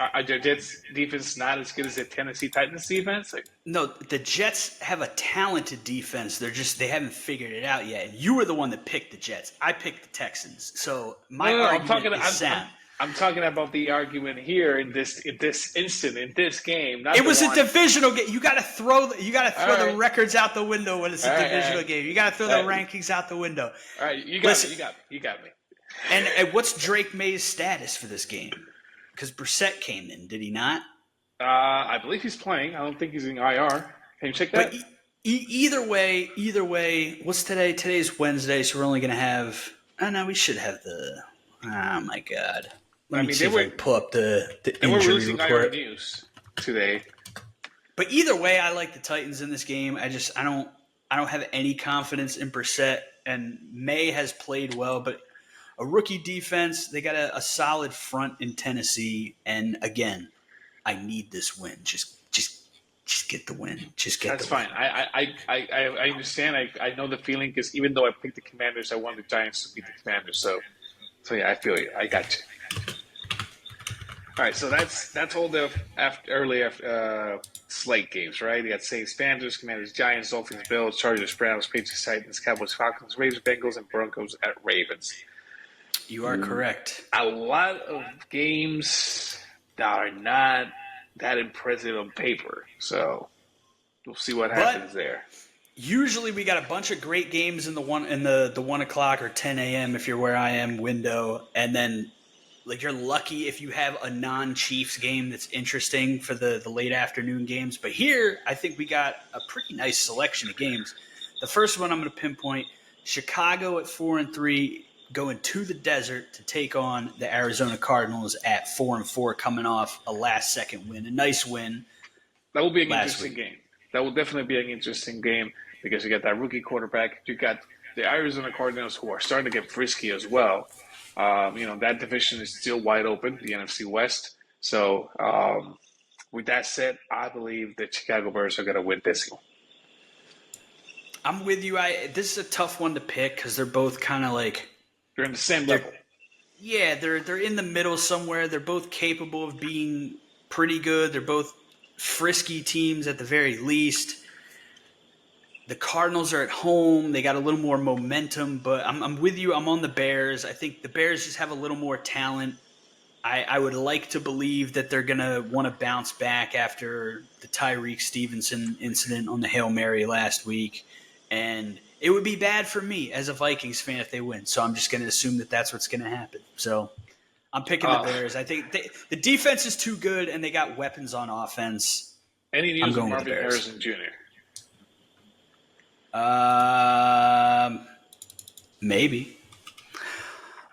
defense not as good as the Tennessee Titans defense? No, the Jets have a talented defense. They haven't figured it out yet. And you were the one that picked the Jets. I picked the Texans. So my argument is sound. I'm talking about the argument here in this instant, in this game. It was a divisional game. You got to throw the records out the window when it's a divisional game. You got to throw the rankings out the window. All right, you got me. And what's Drake May's status for this game? Because Brissett came in, did he not? I believe he's playing. I don't think he's in IR. Can you check that? But either way, what's today? Today's Wednesday, so we're only going to have – oh, no, we should have the – oh, my God. Let me see if I can pull up the injury report. IR news today. But either way, I like the Titans in this game. I don't have any confidence in Brissett, and May has played well, but – a rookie defense, they got a solid front in Tennessee, and again, I need this win. Just get the win. That's fine. I understand. I know the feeling because even though I picked the Commanders, I want the Giants to beat the Commanders. So yeah, I feel you. I got you. All right, so that's all the early slate games, right? You got Saints, Panthers, Commanders, Giants, Dolphins, Bills, Chargers, Browns, Patriots, Titans, Cowboys, Falcons, Raiders, Bengals, and Broncos at Ravens. You are correct. A lot of games that are not that impressive on paper. So we'll see what happens there. Usually we got a bunch of great games in the 1 o'clock or 10 a.m. if you're where I am window, and then like you're lucky if you have a non-Chiefs game that's interesting for the late afternoon games. But here I think we got a pretty nice selection of games. The first one I'm going to pinpoint: Chicago at 4-3. Going to the desert to take on the Arizona Cardinals at 4-4, coming off a last-second win, a nice win. That will be an interesting game. That will definitely be an interesting game because you got that rookie quarterback. You got the Arizona Cardinals who are starting to get frisky as well. That division is still wide open, the NFC West. So with that said, I believe the Chicago Bears are going to win this one. I'm with you. This is a tough one to pick because they're both kind of like – they're in the same level. Yeah, they're in the middle somewhere. They're both capable of being pretty good. They're both frisky teams at the very least. The Cardinals are at home. They got a little more momentum, but I'm with you. I'm on the Bears. I think the Bears just have a little more talent. I would like to believe that they're going to want to bounce back after the Tyreek Stevenson incident on the Hail Mary last week. And it would be bad for me as a Vikings fan if they win. So I'm just going to assume that that's what's going to happen. So I'm picking the Bears. I think the defense is too good, and they got weapons on offense. Any news on Marvin Harrison Jr.? Maybe.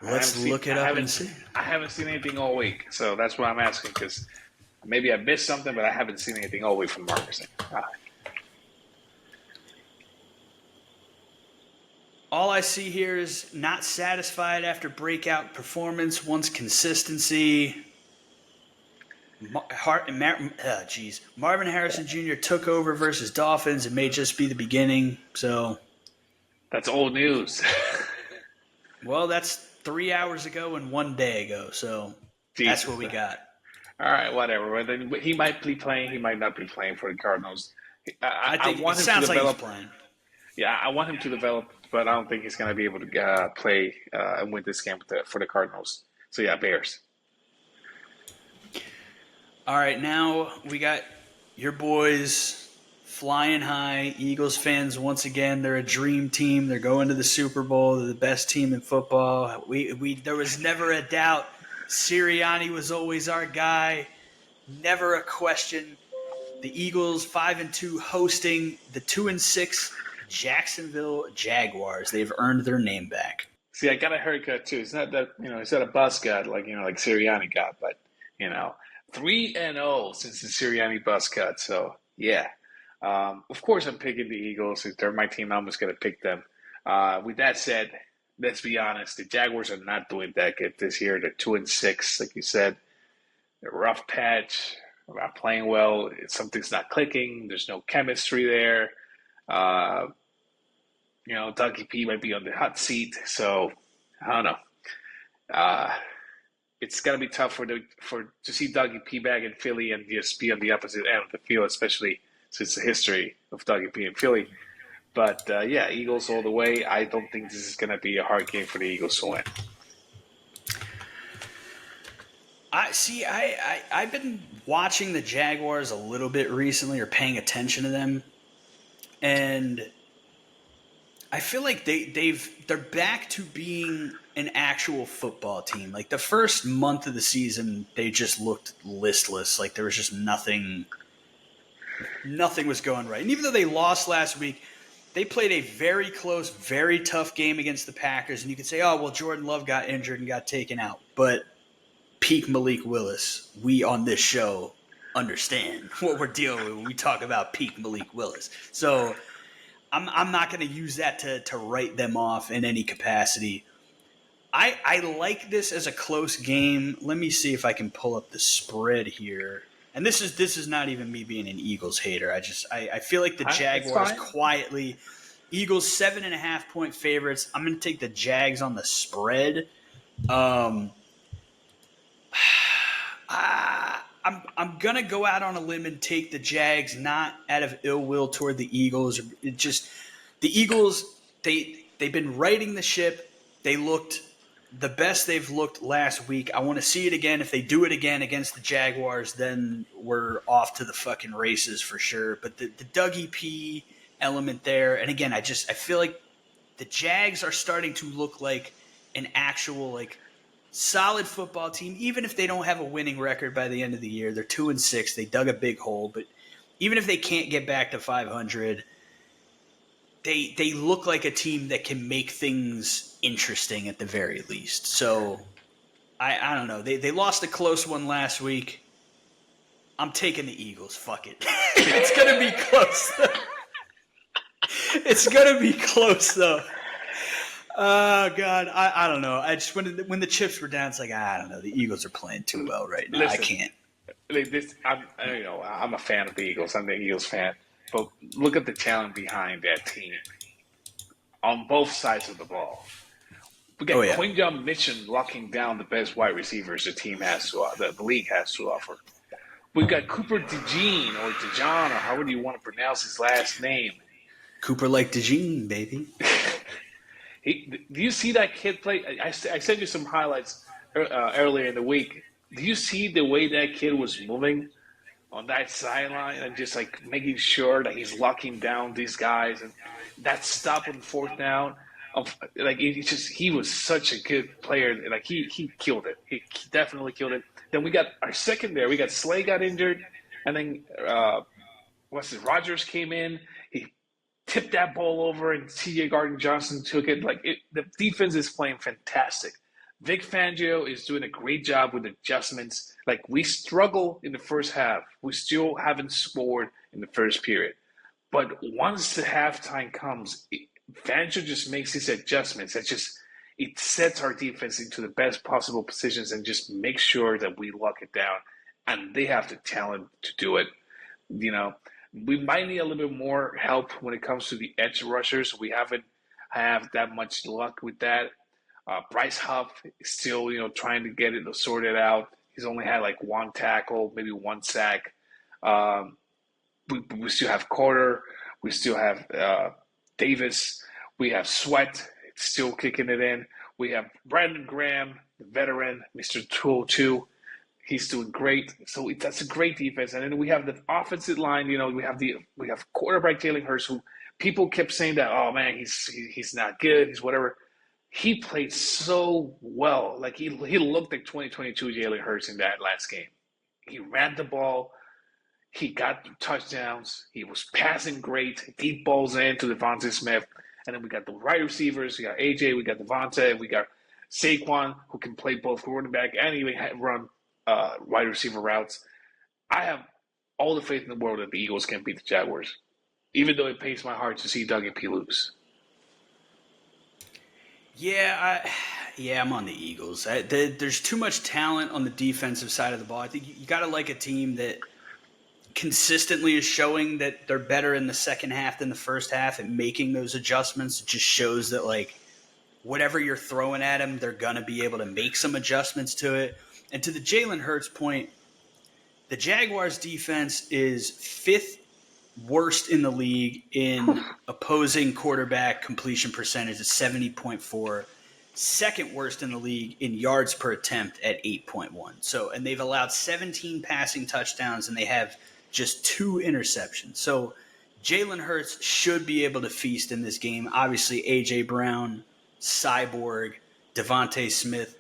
Let's look it up and see. I haven't seen anything all week, so that's why I'm asking, because maybe I missed something, but I haven't seen anything all week from Marcus. All I see here is not satisfied after breakout performance, wants consistency. Marvin Harrison Jr. took over versus Dolphins. It may just be the beginning. So that's old news. Well, that's 3 hours ago and 1 day ago. So that's what we got. All right, whatever. Then he might be playing. He might not be playing for the Cardinals. I think it sounds like he's playing. Yeah, I want him to develop, but I don't think he's going to be able to play and win this game for the Cardinals. So, yeah, Bears. All right, now we got your boys flying high. Eagles fans, once again, they're a dream team. They're going to the Super Bowl. They're the best team in football. There was never a doubt. Sirianni was always our guy. Never a question. The Eagles 5-2 hosting the 2-6 Jacksonville Jaguars. They've earned their name back. See, I got a haircut too. It's not that, it's not a buzz cut like Sirianni got, but, 3-0 since the Sirianni bus cut. So yeah, of course I'm picking the Eagles. If they're my team, I'm just gonna pick them. With that said, let's be honest. The Jaguars are not doing that good this year. They're 2-6, like you said. They're a rough patch. They're not playing well. Something's not clicking. There's no chemistry there. Uh, Dougie P might be on the hot seat. So I don't know. Uh, it's gonna be tough to see Dougie P back in Philly and just be on the opposite end of the field, especially since the history of Dougie P in Philly. But yeah, Eagles all the way. I don't think this is gonna be a hard game for the Eagles to win. I see. I've been watching the Jaguars a little bit recently, or paying attention to them, and I feel like they're back to being an actual football team. Like the first month of the season, they just looked listless. Like there was just nothing was going right. And even though they lost last week, they played a very close, very tough game against the Packers. And you could say, oh, well, Jordan Love got injured and got taken out. But peak Malik Willis, we on this show understand what we're dealing with when we talk about peak Malik Willis. So I'm not going to use that to write them off in any capacity. I like this as a close game. Let me see if I can pull up the spread here. And this is not even me being an Eagles hater. I feel like the Jaguars quietly, Eagles 7.5-point favorites. I'm going to take the Jags on the spread. I'm gonna go out on a limb and take the Jags, not out of ill will toward the Eagles. It just the Eagles they've been riding the ship. They looked the best they've looked last week. I want to see it again. If they do it again against the Jaguars, then we're off to the fucking races for sure. But the Dougie P element there, and again, I feel like the Jags are starting to look like an actual solid football team, even if they don't have a winning record by the end of the year. They're 2-6. They dug a big hole, but even if they can't get back to 500, they look like a team that can make things interesting at the very least. So I don't know. They lost a close one last week. I'm taking the Eagles. Fuck it. It's gonna be close though. It's gonna be close though. Oh God, I don't know. I just when the chips were down, it's like I don't know. The Eagles are playing too well right now. Listen, I can't. I'm a fan of the Eagles. I'm the Eagles fan, but look at the talent behind that team on both sides of the ball. We got Quinjon Mitchell locking down the best wide receivers the league has to offer. We got Cooper DeJean or DeJohn or however you want to pronounce his last name. Cooper like DeJean, baby. Do you see that kid play? I sent you some highlights earlier in the week. Do you see the way that kid was moving on that sideline and just making sure that he's locking down these guys and that stop on fourth down? He was such a good player. He killed it. He definitely killed it. Then we got our secondary. We got Slay got injured, and then Rogers came in. He tipped that ball over, and C.J. Gardner-Johnson took it. The defense is playing fantastic. Vic Fangio is doing a great job with adjustments. We struggle in the first half. We still haven't scored in the first period. But once the halftime comes, Fangio just makes these adjustments. It sets our defense into the best possible positions and just makes sure that we lock it down. And they have the talent to do it. We might need a little bit more help when it comes to the edge rushers. We haven't have that much luck with that. Bryce Huff is still, trying to get it sorted out. He's only had one tackle, maybe one sack. We still have Carter. We still have Davis. We have Sweat still kicking it in. We have Brandon Graham, the veteran, Mr. 202. He's doing great. So that's a great defense. And then we have the offensive line. We have quarterback Jalen Hurts, who people kept saying that, oh man, he's not good. He's whatever. He played so well. He looked like 2022 Jalen Hurts in that last game. He ran the ball. He got touchdowns. He was passing great. Deep balls in to Devontae Smith. And then we got the wide receivers. We got AJ. We got Devontae. We got Saquon, who can play both quarterback and even run. wide receiver routes. I have all the faith in the world that the Eagles can beat the Jaguars, even though it pains my heart to see Doug and P lose. Yeah, I'm on the Eagles. There's too much talent on the defensive side of the ball. I think you got to like a team that consistently is showing that they're better in the second half than the first half and making those adjustments. It just shows that, like, whatever you're throwing at them, they're going to be able to make some adjustments to it. And to the Jalen Hurts point, the Jaguars defense is fifth worst in the league in opposing quarterback completion percentage at 70.4, second worst in the league in yards per attempt at 8.1. So, and they've allowed 17 passing touchdowns and they have just 2 interceptions. So Jalen Hurts should be able to feast in this game. Obviously, A.J. Brown, Cyborg, Devontae Smith,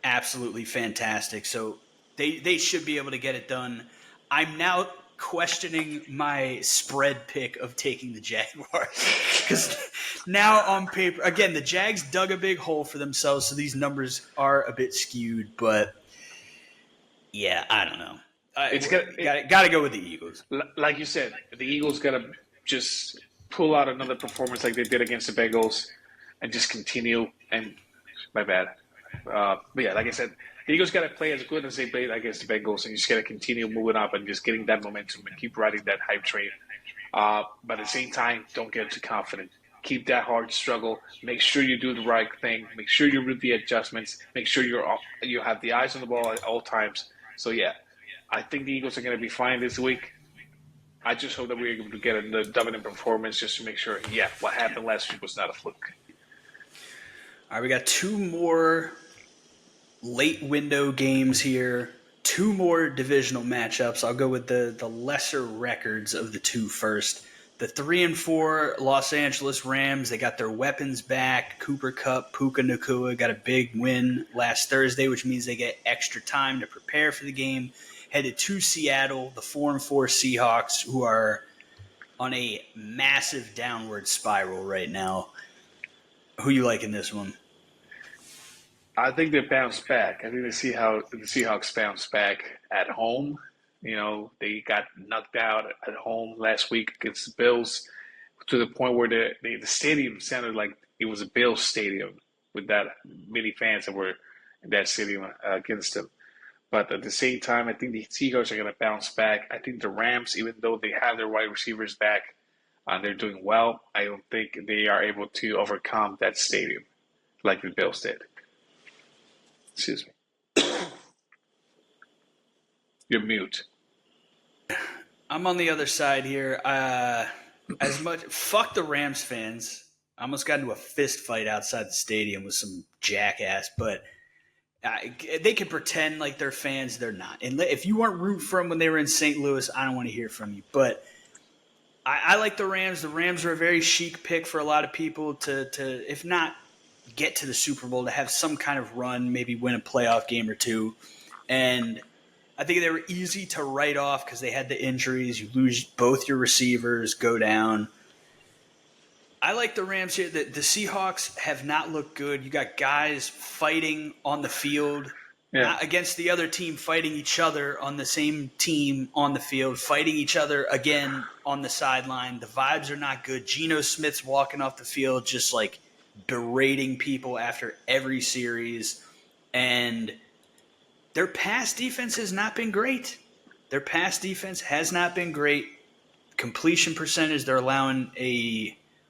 absolutely fantastic. So they should be able to get it done. I'm now questioning my spread pick of taking the Jaguars because now on paper, again, the Jags dug a big hole for themselves, so these numbers are a bit skewed. But yeah, I don't know. Got to go with the Eagles. Like you said, the Eagles got to just pull out another performance like they did against the Bengals and just continue. And my bad. But yeah, like I said, the Eagles got to play as good as they played against the Bengals, and you just got to continue moving up and just getting that momentum and keep riding that hype train. But at the same time, don't get too confident. Keep that hard struggle. Make sure you do the right thing. Make sure you read the adjustments. Make sure you have the eyes on the ball at all times. So yeah, I think the Eagles are going to be fine this week. I just hope that we're able to get a dominant performance just to make sure, yeah, what happened last week was not a fluke. All right, we got 2 more late window games here. 2 more divisional matchups. I'll go with the lesser records of the 2 first. The 3-4 Los Angeles Rams, they got their weapons back. Cooper Kupp, Puka Nacua got a big win last Thursday, which means they get extra time to prepare for the game. Headed to Seattle, the 4-4 Seahawks, who are on a massive downward spiral right now. Who you like in this one? I think they bounce back. I think they see how the Seahawks bounce back at home. You know, they got knocked out at home last week against the Bills to the point where the stadium sounded like it was a Bills stadium with that many fans that were in that stadium against them. But at the same time, I think the Seahawks are going to bounce back. I think the Rams, even though they have their wide receivers back, they're doing well. I don't think they are able to overcome that stadium like the Bills did. Excuse me. You're mute. I'm on the other side here. As much fuck the Rams fans. I almost got into a fist fight outside the stadium with some jackass, but they can pretend like they're fans. They're not. And if you weren't rooting for them when they were in St. Louis, I don't want to hear from you. But I like the Rams. The Rams are a very chic pick for a lot of people to if not get to the Super Bowl, to have some kind of run, maybe win a playoff game or 2. And I think they were easy to write off because they had the injuries. You lose both your receivers, go down. I like the Rams here. The Seahawks have not looked good. You got guys fighting on the field, not against the other team, fighting each other on the same team on the field, fighting each other again on the sideline. The vibes are not good. Geno Smith's walking off the field just like berating people after every series. And their pass defense has not been great. Their pass defense has not been great. Completion percentage, they're allowing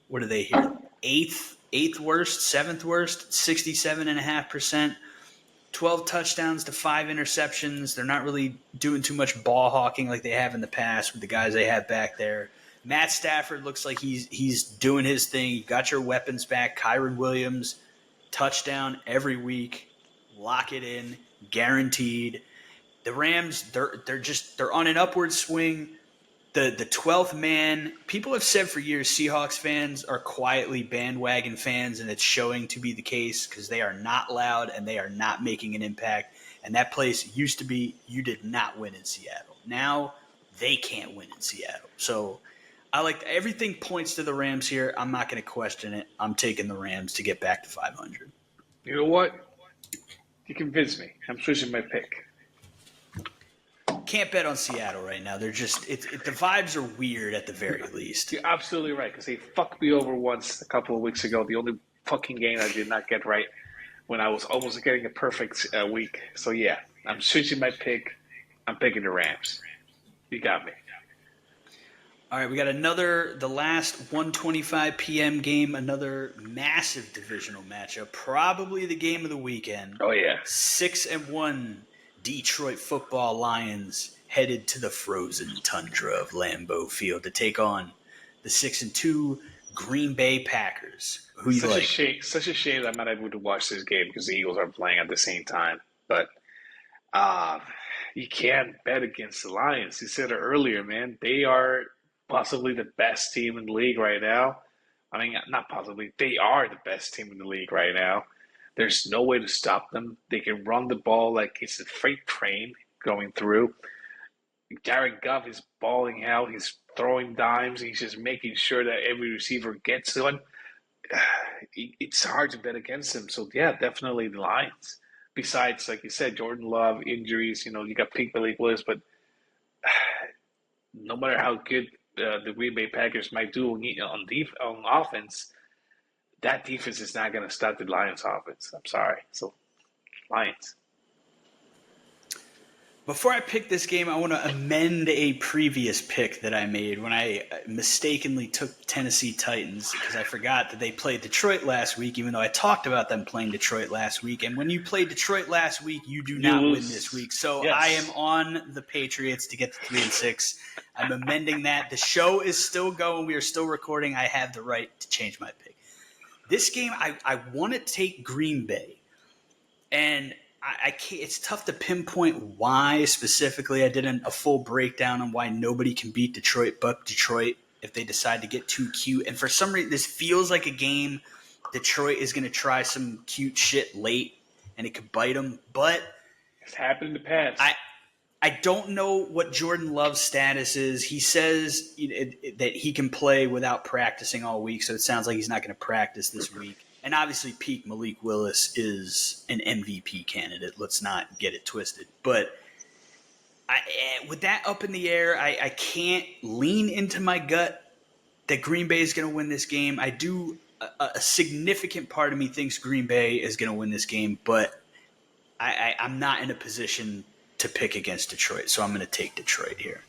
what are they here? Eighth worst, 7th worst, 67.5%. 12 touchdowns to 5 interceptions. They're not really doing too much ball hawking like they have in the past with the guys they have back there. Matt Stafford looks like he's doing his thing. You got your weapons back. Kyron Williams, touchdown every week. Lock it in, guaranteed. The Rams, they're on an upward swing. The 12th man, people have said for years Seahawks fans are quietly bandwagon fans, and it's showing to be the case because they are not loud and they are not making an impact. And that place used to be you did not win in Seattle. Now they can't win in Seattle. So I like everything points to the Rams here. I'm not going to question it. I'm taking the Rams to get back to 500. You know what? You convinced me. I'm switching my pick. can't bet on Seattle right now. They're just the vibes are weird at the very least. You're absolutely right because they fucked me over once a couple of weeks ago. The only fucking game I did not get right when I was almost getting a perfect week. So yeah, I'm switching my pick. I'm picking the Rams. You got me. All right, we got the last 1:25 p.m. game, another massive divisional matchup, probably the game of the weekend. Oh yeah, 6-1 Detroit Football Lions headed to the frozen tundra of Lambeau Field to take on the 6-2 Green Bay Packers. Who you like? Such a shame that I'm not able to watch this game because the Eagles are playing at the same time. But you can't bet against the Lions. You said it earlier, man. They are possibly the best team in the league right now. I mean, not possibly. They are the best team in the league right now. There's no way to stop them. They can run the ball like it's a freight train going through. Jared Goff is balling out. He's throwing dimes. He's just making sure that every receiver gets one. It's hard to bet against him. So, yeah, definitely the Lions. Besides, like you said, Jordan Love, injuries, you got Pete Malik Willis, but no matter how good the Green Bay Packers might do on offense, that defense is not going to stop the Lions offense. I'm sorry. So, Lions. Before I pick this game, I want to amend a previous pick that I made when I mistakenly took Tennessee Titans because I forgot that they played Detroit last week, even though I talked about them playing Detroit last week. And when you play Detroit last week, you do not win this week. So yes. I am on the Patriots to get to 3-6. I'm amending that. The show is still going. We are still recording. I have the right to change my pick. This game, I want to take Green Bay. And I can't, it's tough to pinpoint why specifically. I did a full breakdown on why nobody can beat Detroit but Detroit if they decide to get too cute. And for some reason, this feels like a game Detroit is going to try some cute shit late, and it could bite them. But it's happened in the past. I don't know what Jordan Love's status is. He says that he can play without practicing all week, so it sounds like he's not going to practice this week. And obviously, Pete Malik Willis is an MVP candidate. Let's not get it twisted. But with that up in the air, I can't lean into my gut that Green Bay is going to win this game. I do. A significant part of me thinks Green Bay is going to win this game, but I'm not in a position to pick against Detroit, so I'm going to take Detroit here.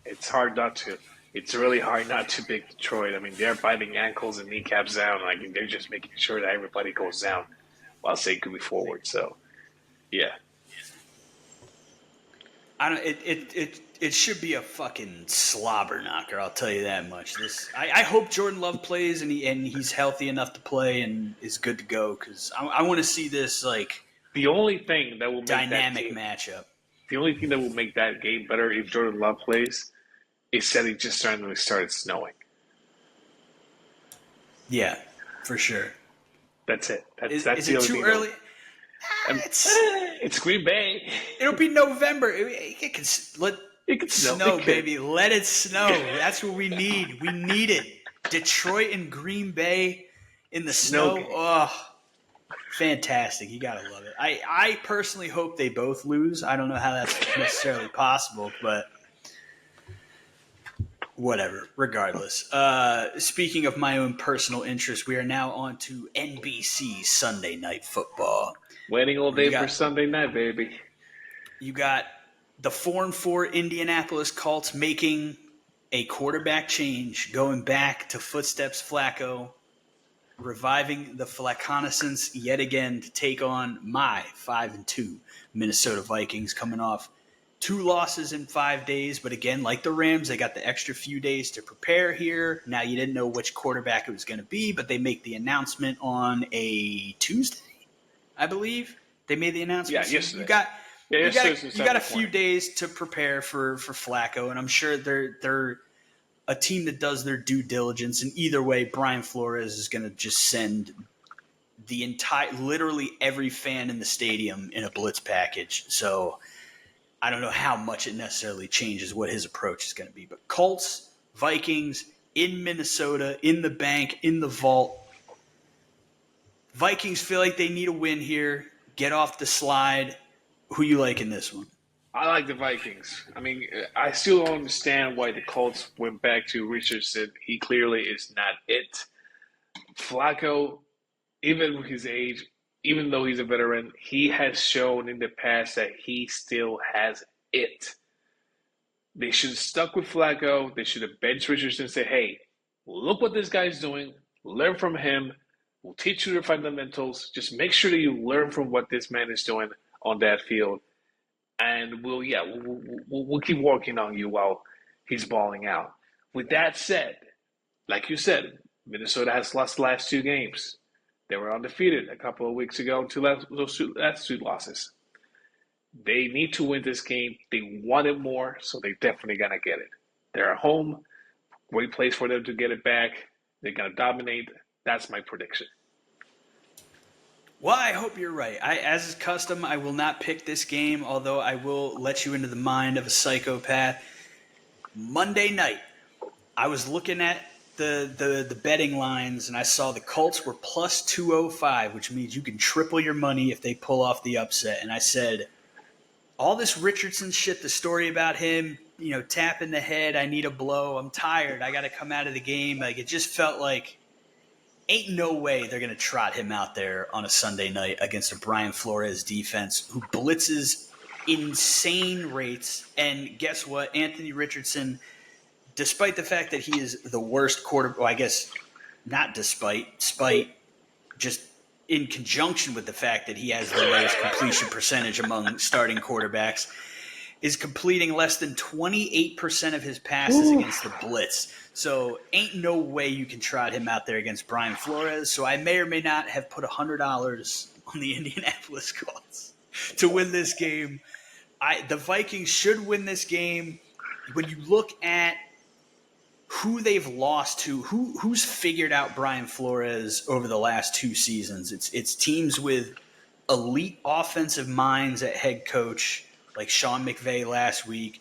It's hard not to. It's really hard not to pick Detroit. I mean, they're biting ankles and kneecaps down. Like they're just making sure that everybody goes down while they could be forward. So, yeah. It should be a fucking slobber knocker. I'll tell you that much. I hope Jordan Love plays and he's healthy enough to play and is good to go because I want to see this like the only thing that will make dynamic matchup. The only thing that will make that game better if Jordan Love plays is that it just suddenly started snowing. Yeah, for sure. That's it. That's is the it only too thing early? It's Green Bay. It'll be November. It can snow, baby. Let it snow. That's what we need. We need it. Detroit and Green Bay in the snow. Oh, fantastic. You got to love it. I personally hope they both lose. I don't know how that's necessarily possible, but whatever. Regardless. Speaking of my own personal interest, we are now on to NBC Sunday Night Football. Waiting all day for Sunday night, baby. You got the 4-4 Indianapolis Colts making a quarterback change, going back to footsteps Flacco, reviving the Flacconaissance yet again to take on my 5-2 Minnesota Vikings, coming off 2 losses in 5 days. But again, like the Rams, they got the extra few days to prepare here. Now, you didn't know which quarterback it was going to be, but they make the announcement on a Tuesday, I believe. They made the announcement. Yeah, yesterday. You got a few days to prepare for Flacco, and I'm sure they're a team that does their due diligence. And either way, Brian Flores is going to just send literally every fan in the stadium in a blitz package. So I don't know how much it necessarily changes what his approach is going to be. But Colts, Vikings, in Minnesota, in the bank, in the vault. Vikings feel like they need a win here. Get off the slide. Who you like in this one? I like the Vikings. I mean, I still don't understand why the Colts went back to Richardson. He clearly is not it. Flacco, even with his age, even though he's a veteran, he has shown in the past that he still has it. They should have stuck with Flacco. They should have benched Richardson and said, hey, look what this guy's doing. Learn from him. We'll teach you the fundamentals. Just make sure that you learn from what this man is doing on that field. And we'll keep working on you while he's balling out. With that said, like you said, Minnesota has lost the last two games. They were undefeated a couple of weeks ago until those last two losses. They need to win this game. They want it more, so they definitely gonna get it. They're at home. Great place for them to get it back. They're gonna dominate. That's my prediction. Well, I hope you're right. As is custom, I will not pick this game, although I will let you into the mind of a psychopath. Monday night, I was looking at the betting lines, and I saw the Colts were plus 205, which means you can triple your money if they pull off the upset. And I said, all this Richardson shit, the story about him, tapping the head, I need a blow, I'm tired, I got to come out of the game. Like, it just felt like ain't no way they're going to trot him out there on a Sunday night against a Brian Flores defense who blitzes insane rates. And guess what? Anthony Richardson, despite the fact that he is the worst quarterback, well, I guess not despite, just in conjunction with the fact that he has the lowest completion percentage among starting quarterbacks, is completing less than 28% of his passes against the blitz. So ain't no way you can trot him out there against Brian Flores. So I may or may not have put $100 on the Indianapolis Colts to win this game. The Vikings should win this game. When you look at who they've lost to, who's figured out Brian Flores over the last two seasons, it's teams with elite offensive minds at head coach, like Sean McVay last week,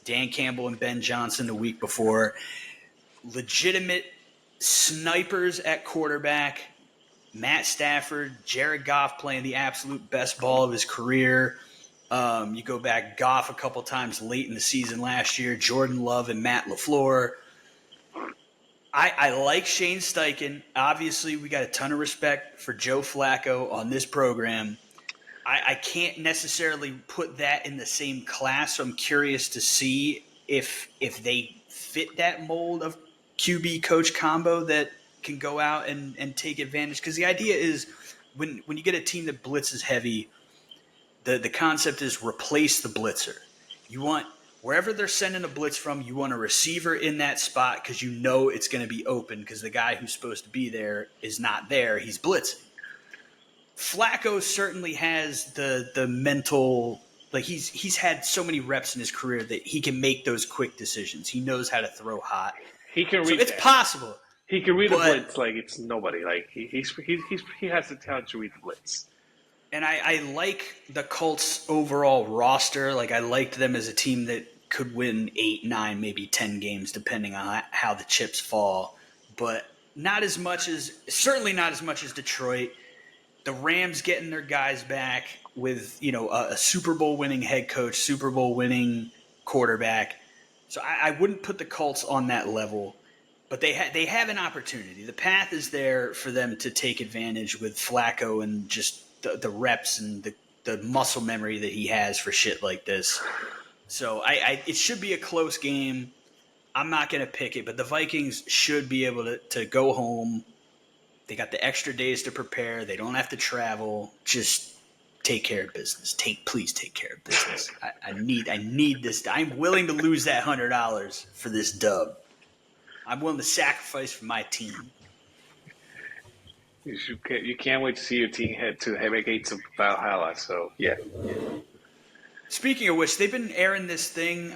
Dan Campbell and Ben Johnson the week before, legitimate snipers at quarterback, Matt Stafford, Jared Goff playing the absolute best ball of his career. You go back, Goff a couple times late in the season last year, Jordan Love and Matt LaFleur. I like Shane Steichen. Obviously, we got a ton of respect for Joe Flacco on this program. I can't necessarily put that in the same class, so I'm curious to see if they fit that mold of QB coach combo that can go out and take advantage. Because the idea is when you get a team that blitzes heavy, the concept is replace the blitzer. You want wherever they're sending a blitz from, you want a receiver in that spot because you know it's going to be open because the guy who's supposed to be there is not there. He's blitzing. Flacco certainly has the mental, like he's had so many reps in his career that he can make those quick decisions. He knows how to throw hot. He can So read it's that. possible. He can read a But blitz like it's nobody. Like he has the talent to read the blitz. And I like the Colts' overall roster. Like, I liked them as a team that could win 8, 9, maybe 10 games, depending on how the chips fall. But certainly not as much as Detroit. The Rams getting their guys back with, a Super Bowl winning head coach, Super Bowl winning quarterback. So I wouldn't put the Colts on that level. But they have an opportunity. The path is there for them to take advantage with Flacco and just the reps and the muscle memory that he has for shit like this. So it should be a close game. I'm not going to pick it, but the Vikings should be able to go home. They got the extra days to prepare. They don't have to travel. Just take care of business. Please take care of business. I need this. I'm willing to lose that $100 for this dub. I'm willing to sacrifice for my team. You can't wait to see your team head to heavy gates of Valhalla. So yeah. Speaking of which, they've been airing this thing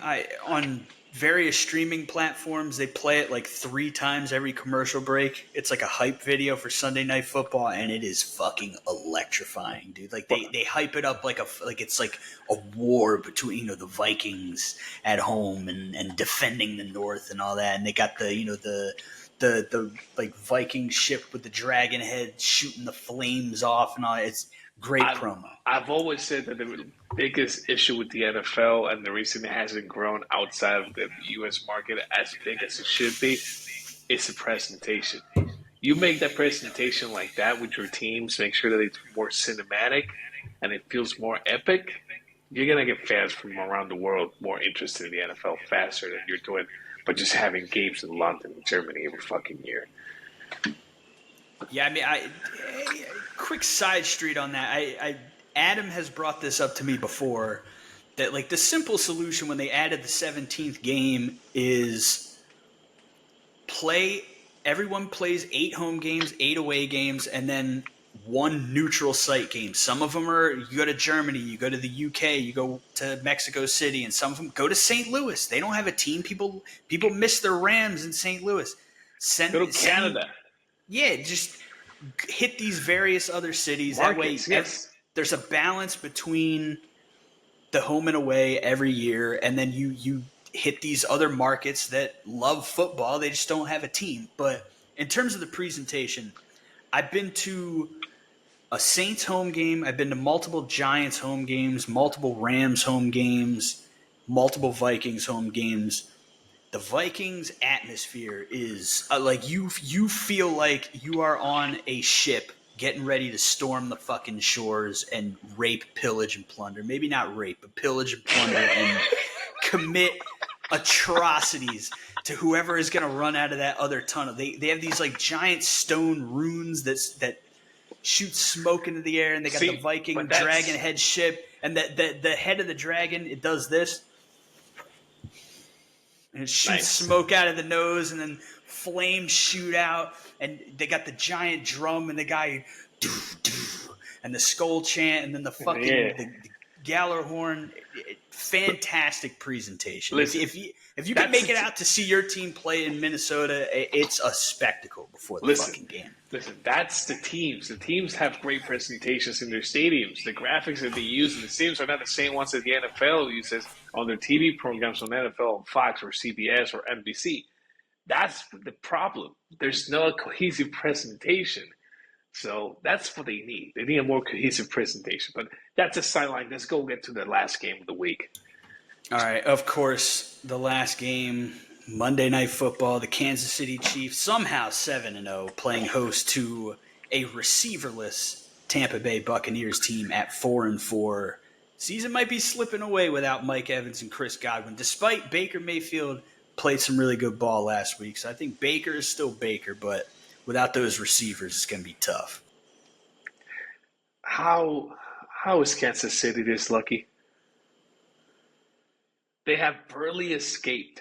on various streaming platforms. They play it like 3 times every commercial break. It's like a hype video for Sunday Night Football, and it is fucking electrifying, dude. Like they hype it up like it's like a war between the Vikings at home and defending the North and all that. And they got the the like Viking ship with the dragon head shooting the flames off and all. It's great I've promo. I've always said that the biggest issue with the NFL and the reason it hasn't grown outside of the U.S. market as big as it should be is the presentation. You make that presentation like that with your teams, make sure that it's more cinematic and it feels more epic. You're gonna get fans from around the world more interested in the NFL faster than you're doing, but just having games in London and Germany every fucking year. Yeah, I mean, quick side street on that. Adam has brought this up to me before that like the simple solution when they added the 17th game is play. Everyone plays 8 home games, 8 away games, and then 1 neutral site game. Some of them are you go to Germany, you go to the UK, you go to Mexico City, and some of them go to St. Louis. They don't have a team. People miss their Rams in St. Louis. Go to Canada. Yeah, just hit these various other cities. Markets, That way, yes. there's a balance between the home and away every year, and then you hit these other markets that love football. They just don't have a team. But in terms of the presentation, I've been to a Saints home game. I've been to multiple Giants home games, multiple Rams home games, multiple Vikings home games. The Vikings atmosphere is like you feel like you are on a ship getting ready to storm the fucking shores and rape, pillage, and plunder. Maybe not rape, but pillage and plunder and commit atrocities to whoever is going to run out of that other tunnel. They have these like giant stone runes that shoot smoke into the air, and they got the Viking dragon head ship, and the head of the dragon, it does this. And it shoots smoke out of the nose, and then flames shoot out, and they got the giant drum, and the guy, and the skull chant, and then the fucking the Gallarhorn. Fantastic presentation. Listen, if you can make it out to see your team play in Minnesota, it's a spectacle before the fucking game. Listen, that's the teams. The teams have great presentations in their stadiums. The graphics that they use in the stadiums are not the same ones that the NFL uses on their TV programs on NFL, Fox, or CBS, or NBC. That's the problem. There's no cohesive presentation. So that's what they need. They need a more cohesive presentation. But that's a sideline. Let's go get to the last game of the week. All right. Of course, the last game, Monday Night Football, the Kansas City Chiefs, somehow 7-0, playing host to a receiverless Tampa Bay Buccaneers team at 4-4. Season might be slipping away without Mike Evans and Chris Godwin, despite Baker Mayfield played some really good ball last week. So I think Baker is still Baker, but without those receivers, it's going to be tough. How is Kansas City this lucky? They have barely escaped.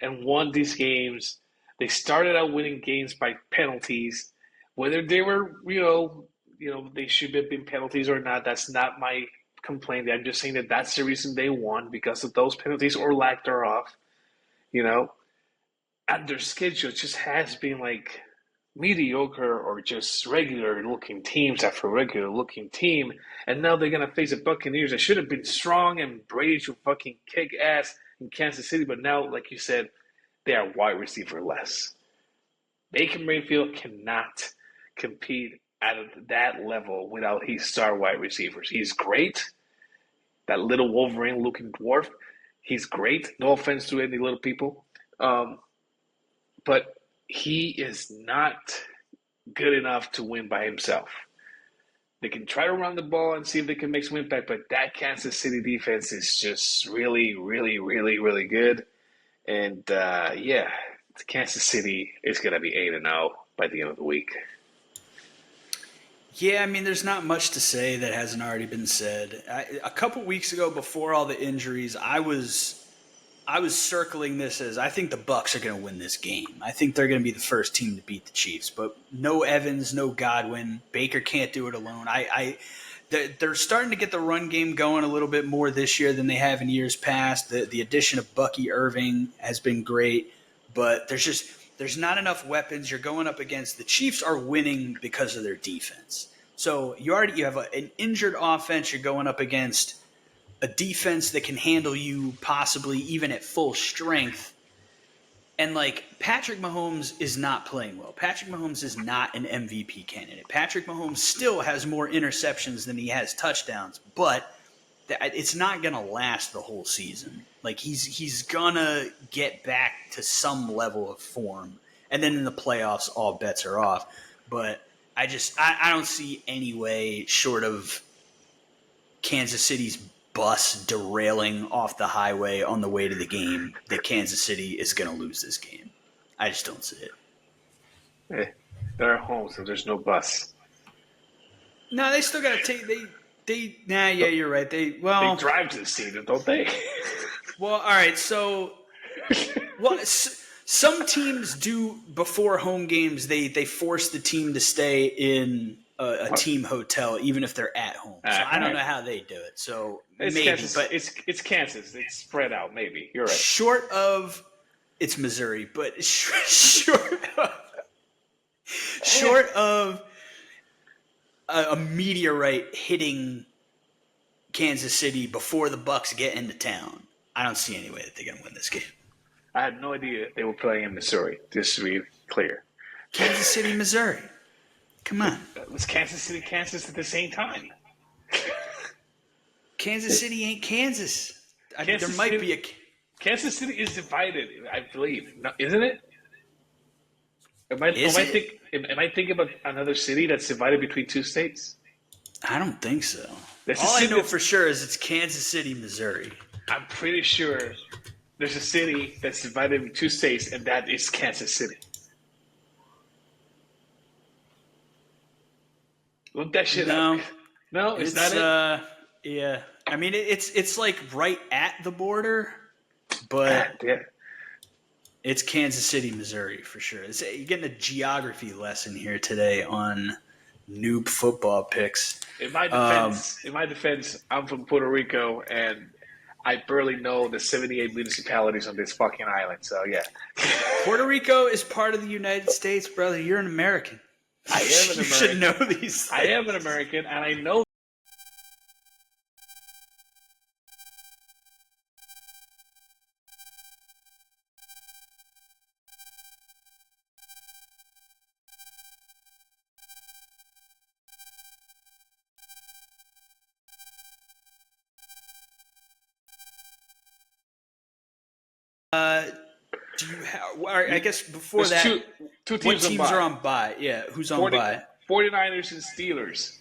And won these games. They started out winning games by penalties. Whether they were, they should have been penalties or not, that's not my complaint. I'm just saying that that's the reason they won, because of those penalties or lack thereof. And their schedule just has been like mediocre or just regular looking teams after regular looking team. And now they're going to face the Buccaneers that should have been strong and Brady should fucking kick ass in Kansas City. But now, like you said, they are wide receiver less. Baker Mayfield cannot compete at that level without his star wide receivers. He's great. That little Wolverine looking dwarf. He's great. No offense to any little people. But he is not good enough to win by himself. They can try to run the ball and see if they can make some impact, but that Kansas City defense is just really, really, really, really good. And Kansas City is going to be 8-0 by the end of the week. Yeah, I mean, there's not much to say that hasn't already been said. A couple weeks ago, before all the injuries, I was circling this as I think the Bucs are going to win this game. I think they're going to be the first team to beat the Chiefs. But no Evans, no Godwin. Baker can't do it alone. They're starting to get the run game going a little bit more this year than they have in years past. The addition of Bucky Irving has been great, but there's not enough weapons. You're going up against the Chiefs are winning because of their defense. So you have an injured offense. You're going up against a defense that can handle you possibly even at full strength. And, like, Patrick Mahomes is not playing well. Patrick Mahomes is not an MVP candidate. Patrick Mahomes still has more interceptions than he has touchdowns, but it's not going to last the whole season. Like, he's going to get back to some level of form. And then in the playoffs, all bets are off. But I don't see any way short of Kansas City's bus derailing off the highway on the way to the game that Kansas City is going to lose this game. I just don't see it. Eh, they're at home, so there's no bus. No, they still got to take yeah, you're right. They drive to the stadium, don't they? Well, all right. So, some teams do before home games. They force the team to stay in a team hotel, even if they're at home. So I don't know how they do it. So it's maybe, Kansas, but it's Kansas. It's spread out. Maybe you're right. Short of it's Missouri, but short of a meteorite hitting Kansas City before the Bucks get into town, I don't see any way that they're going to win this game. I had no idea they were playing in Missouri, just to be clear. Kansas City, Missouri. Come on. It was Kansas City, Kansas at the same time. Kansas City ain't Kansas. There might be a... Kansas City is divided, I believe. No, isn't it? Am I thinking about another city that's divided between two states? I don't think so. All I know for sure is it's Kansas City, Missouri. I'm pretty sure there's a city that's divided into two states, and that is Kansas City. Look that shit up. No, it's not it? Yeah. I mean, it's like right at the border, but it's Kansas City, Missouri for sure. You're getting a geography lesson here today on Noob football picks. In my defense, I'm from Puerto Rico, and I barely know the 78 municipalities on this fucking island. So yeah, Puerto Rico is part of the United States, brother. You're an American. I am an American. You should know these things. I am an American, and I know. Do you have? I guess before There's that, two teams what teams are on bye? Yeah, who's on bye? 49ers and Steelers.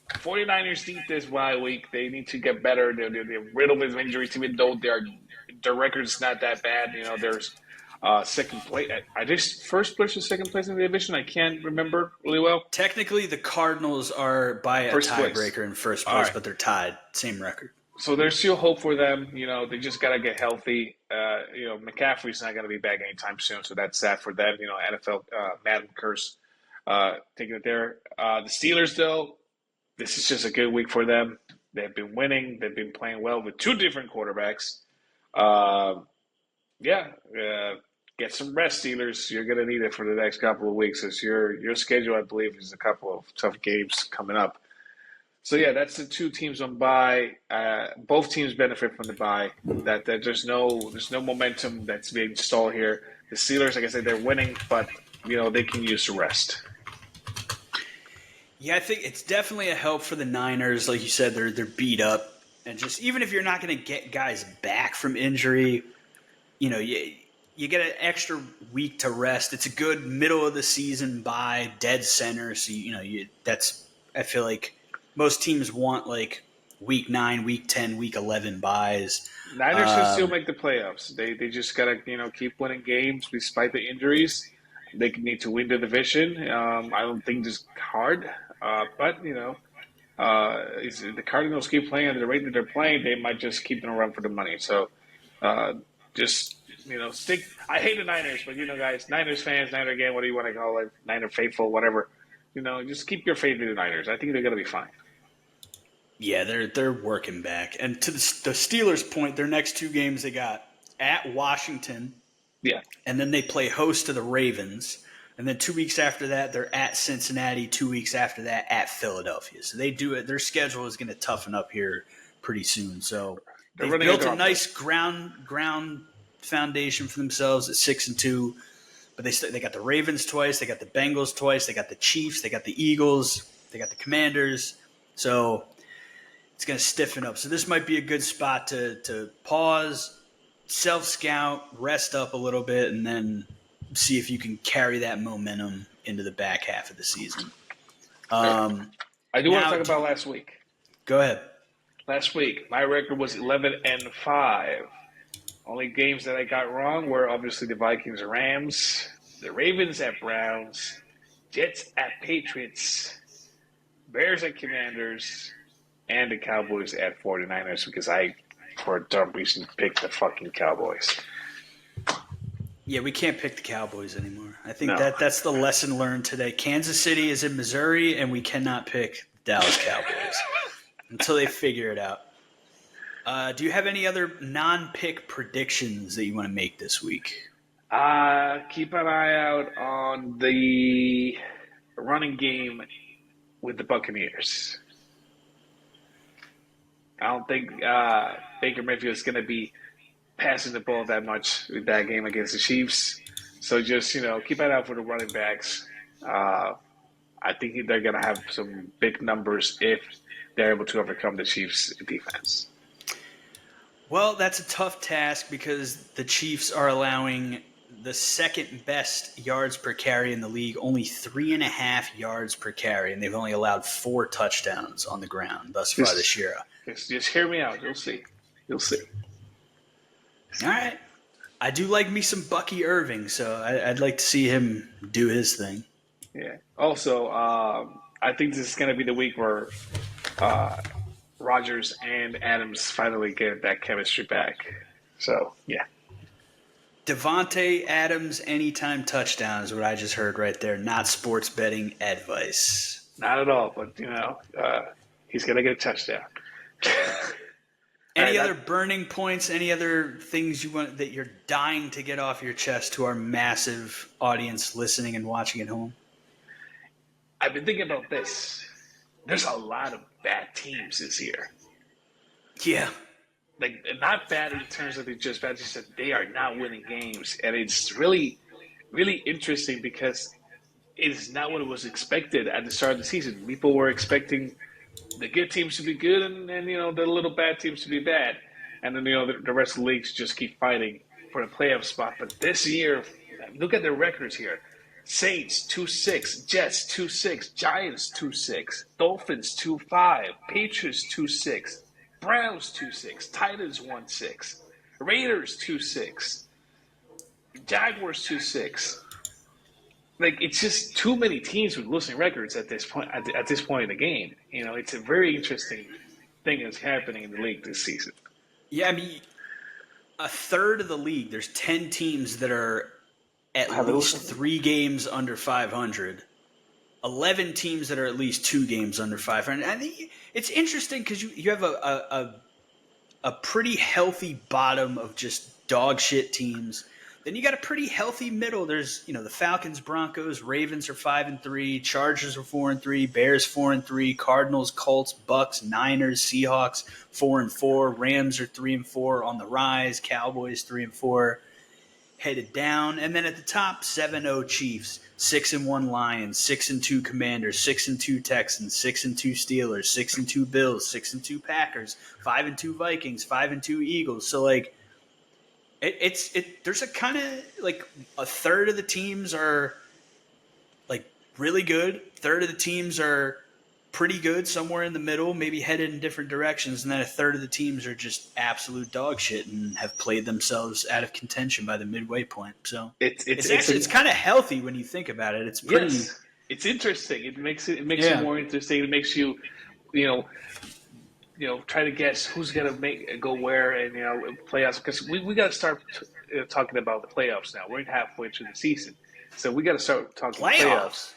49ers need this bye week. They need to get better. They're riddled with injuries, even though their record's not that bad. You know, there's second place. I just first place or second place in the division. I can't remember really well. Technically, the Cardinals are by a tiebreaker in first place, but they're tied, same record. So there's still hope for them. You know, they just gotta get healthy. You know, McCaffrey's not gonna be back anytime soon, so that's sad for them. You know, NFL Madden curse taking it there. The Steelers, though, this is just a good week for them. They've been winning. They've been playing well with two different quarterbacks. Get some rest, Steelers. You're gonna need it for the next couple of weeks. As your schedule, I believe, is a couple of tough games coming up. So yeah, that's the two teams on bye. Both teams benefit from the bye. That there's no momentum that's being stalled here. The Steelers, like I said, they're winning, but you know they can use the rest. Yeah, I think it's definitely a help for the Niners. Like you said, they're beat up, and just even if you're not going to get guys back from injury, you know you get an extra week to rest. It's a good middle of the season bye, dead center. So I feel like. Most teams want like week 9, week 10, week 11 buys. Niners can still make the playoffs. They just gotta keep winning games despite the injuries. They need to win the division. I don't think this is hard, but if the Cardinals keep playing at the rate that they're playing, they might just keep them around for the money. So stick. I hate the Niners, but guys, Niners fans, Niner game, what do you want to call it? Niner faithful, whatever. Just keep your faith in the Niners. I think they're gonna be fine. Yeah, they're working back. And to the Steelers' point, their next two games they got at Washington. Yeah. And then they play host to the Ravens. And then 2 weeks after that, they're at Cincinnati. 2 weeks after that, at Philadelphia. So they do it. Their schedule is going to tough up here pretty soon. So they've built a nice ground foundation for themselves at 6-2. But they got the Ravens twice, they got the Bengals twice, they got the Chiefs, they got the Eagles, they got the Commanders. So it's going to stiffen up. So this might be a good spot to pause, self-scout, rest up a little bit, and then see if you can carry that momentum into the back half of the season. I do want to talk about last week. Go ahead. Last week, my record was 11-5. Only games that I got wrong were obviously the Vikings and Rams, the Ravens at Browns, Jets at Patriots, Bears at Commanders, and the Cowboys at 49ers because I, for a dumb reason, picked the fucking Cowboys. Yeah, we can't pick the Cowboys anymore. I think that's the lesson learned today. Kansas City is in Missouri, and we cannot pick the Dallas Cowboys until they figure it out. Do you have any other non-pick predictions that you want to make this week? Keep an eye out on the running game with the Buccaneers. I don't think Baker Mayfield is going to be passing the ball that much with that game against the Chiefs. So just, keep an eye out for the running backs. I think they're going to have some big numbers if they're able to overcome the Chiefs' defense. Well, that's a tough task because the Chiefs are allowing the second best yards per carry in the league, only 3.5 yards per carry, and they've only allowed 4 touchdowns on the ground thus far this year. Just hear me out. You'll see. All right. I do like me some Bucky Irving, so I'd like to see him do his thing. Yeah. Also, I think this is going to be the week where Rodgers and Adams finally get that chemistry back. So, yeah. Devontae Adams anytime touchdown is what I just heard right there. Not sports betting advice. Not at all, but, he's going to get a touchdown. Any other burning points, any other things that you're dying to get off your chest to our massive audience listening and watching at home? I've been thinking about this. There's a lot of bad teams this year. Yeah. Like, not bad in terms of just bad, just that they are not winning games. And it's really, really interesting because it is not what was expected at the start of the season. People were expecting the good teams to be good and the little bad teams to be bad. And then, the rest of the leagues just keep fighting for the playoff spot. But this year, look at their records here. Saints 2-6, Jets 2-6, Giants 2-6, Dolphins 2-5, Patriots 2-6, Browns 2-6, Titans 1-6, Raiders 2-6, Jaguars 2-6. Like, it's just too many teams with losing records at this point. At this point in the game, it's a very interesting thing that's happening in the league this season. Yeah, I mean, a third of the league. There's 10 teams that are at least 3 games under 500. 11 teams that are at least 2 games under 500. I think it's interesting because you have a pretty healthy bottom of just dog shit teams. Then you got a pretty healthy middle. There's, the Falcons, Broncos, Ravens are 5-3, Chargers are 4-3, Bears 4-3, Cardinals, Colts, Bucks, Niners, Seahawks 4-4, Rams are 3-4 on the rise, Cowboys 3-4 headed down, and then at the top 7-0 Chiefs, 6-1 Lions, 6-2 Commanders, 6-2 Texans, 6-2 Steelers, 6-2 Bills, 6-2 Packers, 5-2 Vikings, 5-2 Eagles. So like. There's a kind of like a third of the teams are like really good. Third of the teams are pretty good, somewhere in the middle, maybe headed in different directions. And then a third of the teams are just absolute dog shit and have played themselves out of contention by the midway point. So it's kind of healthy when you think about it. It's pretty. Yes, it's interesting. It makes it you more interesting. It makes you, try to guess who's gonna go where and playoffs because we got to start talking about the playoffs now. We're halfway through the season, so we got to start talking playoffs.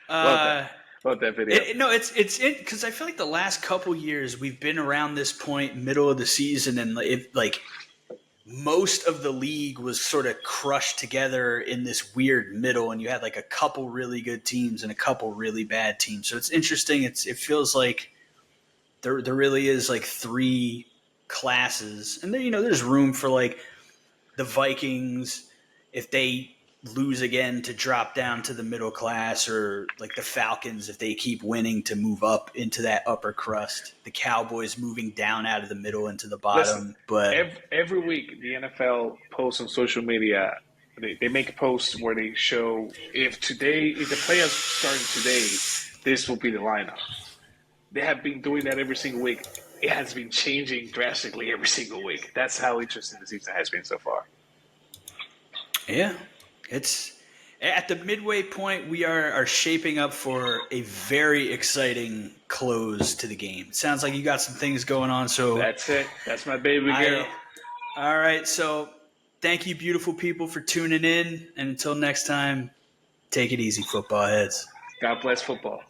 Love that video. It's because I feel like the last couple years we've been around this point, middle of the season, and most of the league was sort of crushed together in this weird middle, and you had like a couple really good teams and a couple really bad teams. So it's interesting. It feels like there really is like 3 classes, and then there's room for like the Vikings if they lose again to drop down to the middle class, or like the Falcons if they keep winning to move up into that upper crust. The Cowboys moving down out of the middle into the Listen, bottom, but every week the NFL posts on social media. They make a post where they show if the players started today, this will be the lineup. They have been doing that every single week. It has been changing drastically every single week. That's how interesting the season has been so far. yeah, it's at the midway point. We are shaping up for a very exciting close to the game. It sounds like you got some things going on, so That's it. That's my baby girl. all right. So thank you, beautiful people, for tuning in, and until next time, take it easy, football heads. God bless football.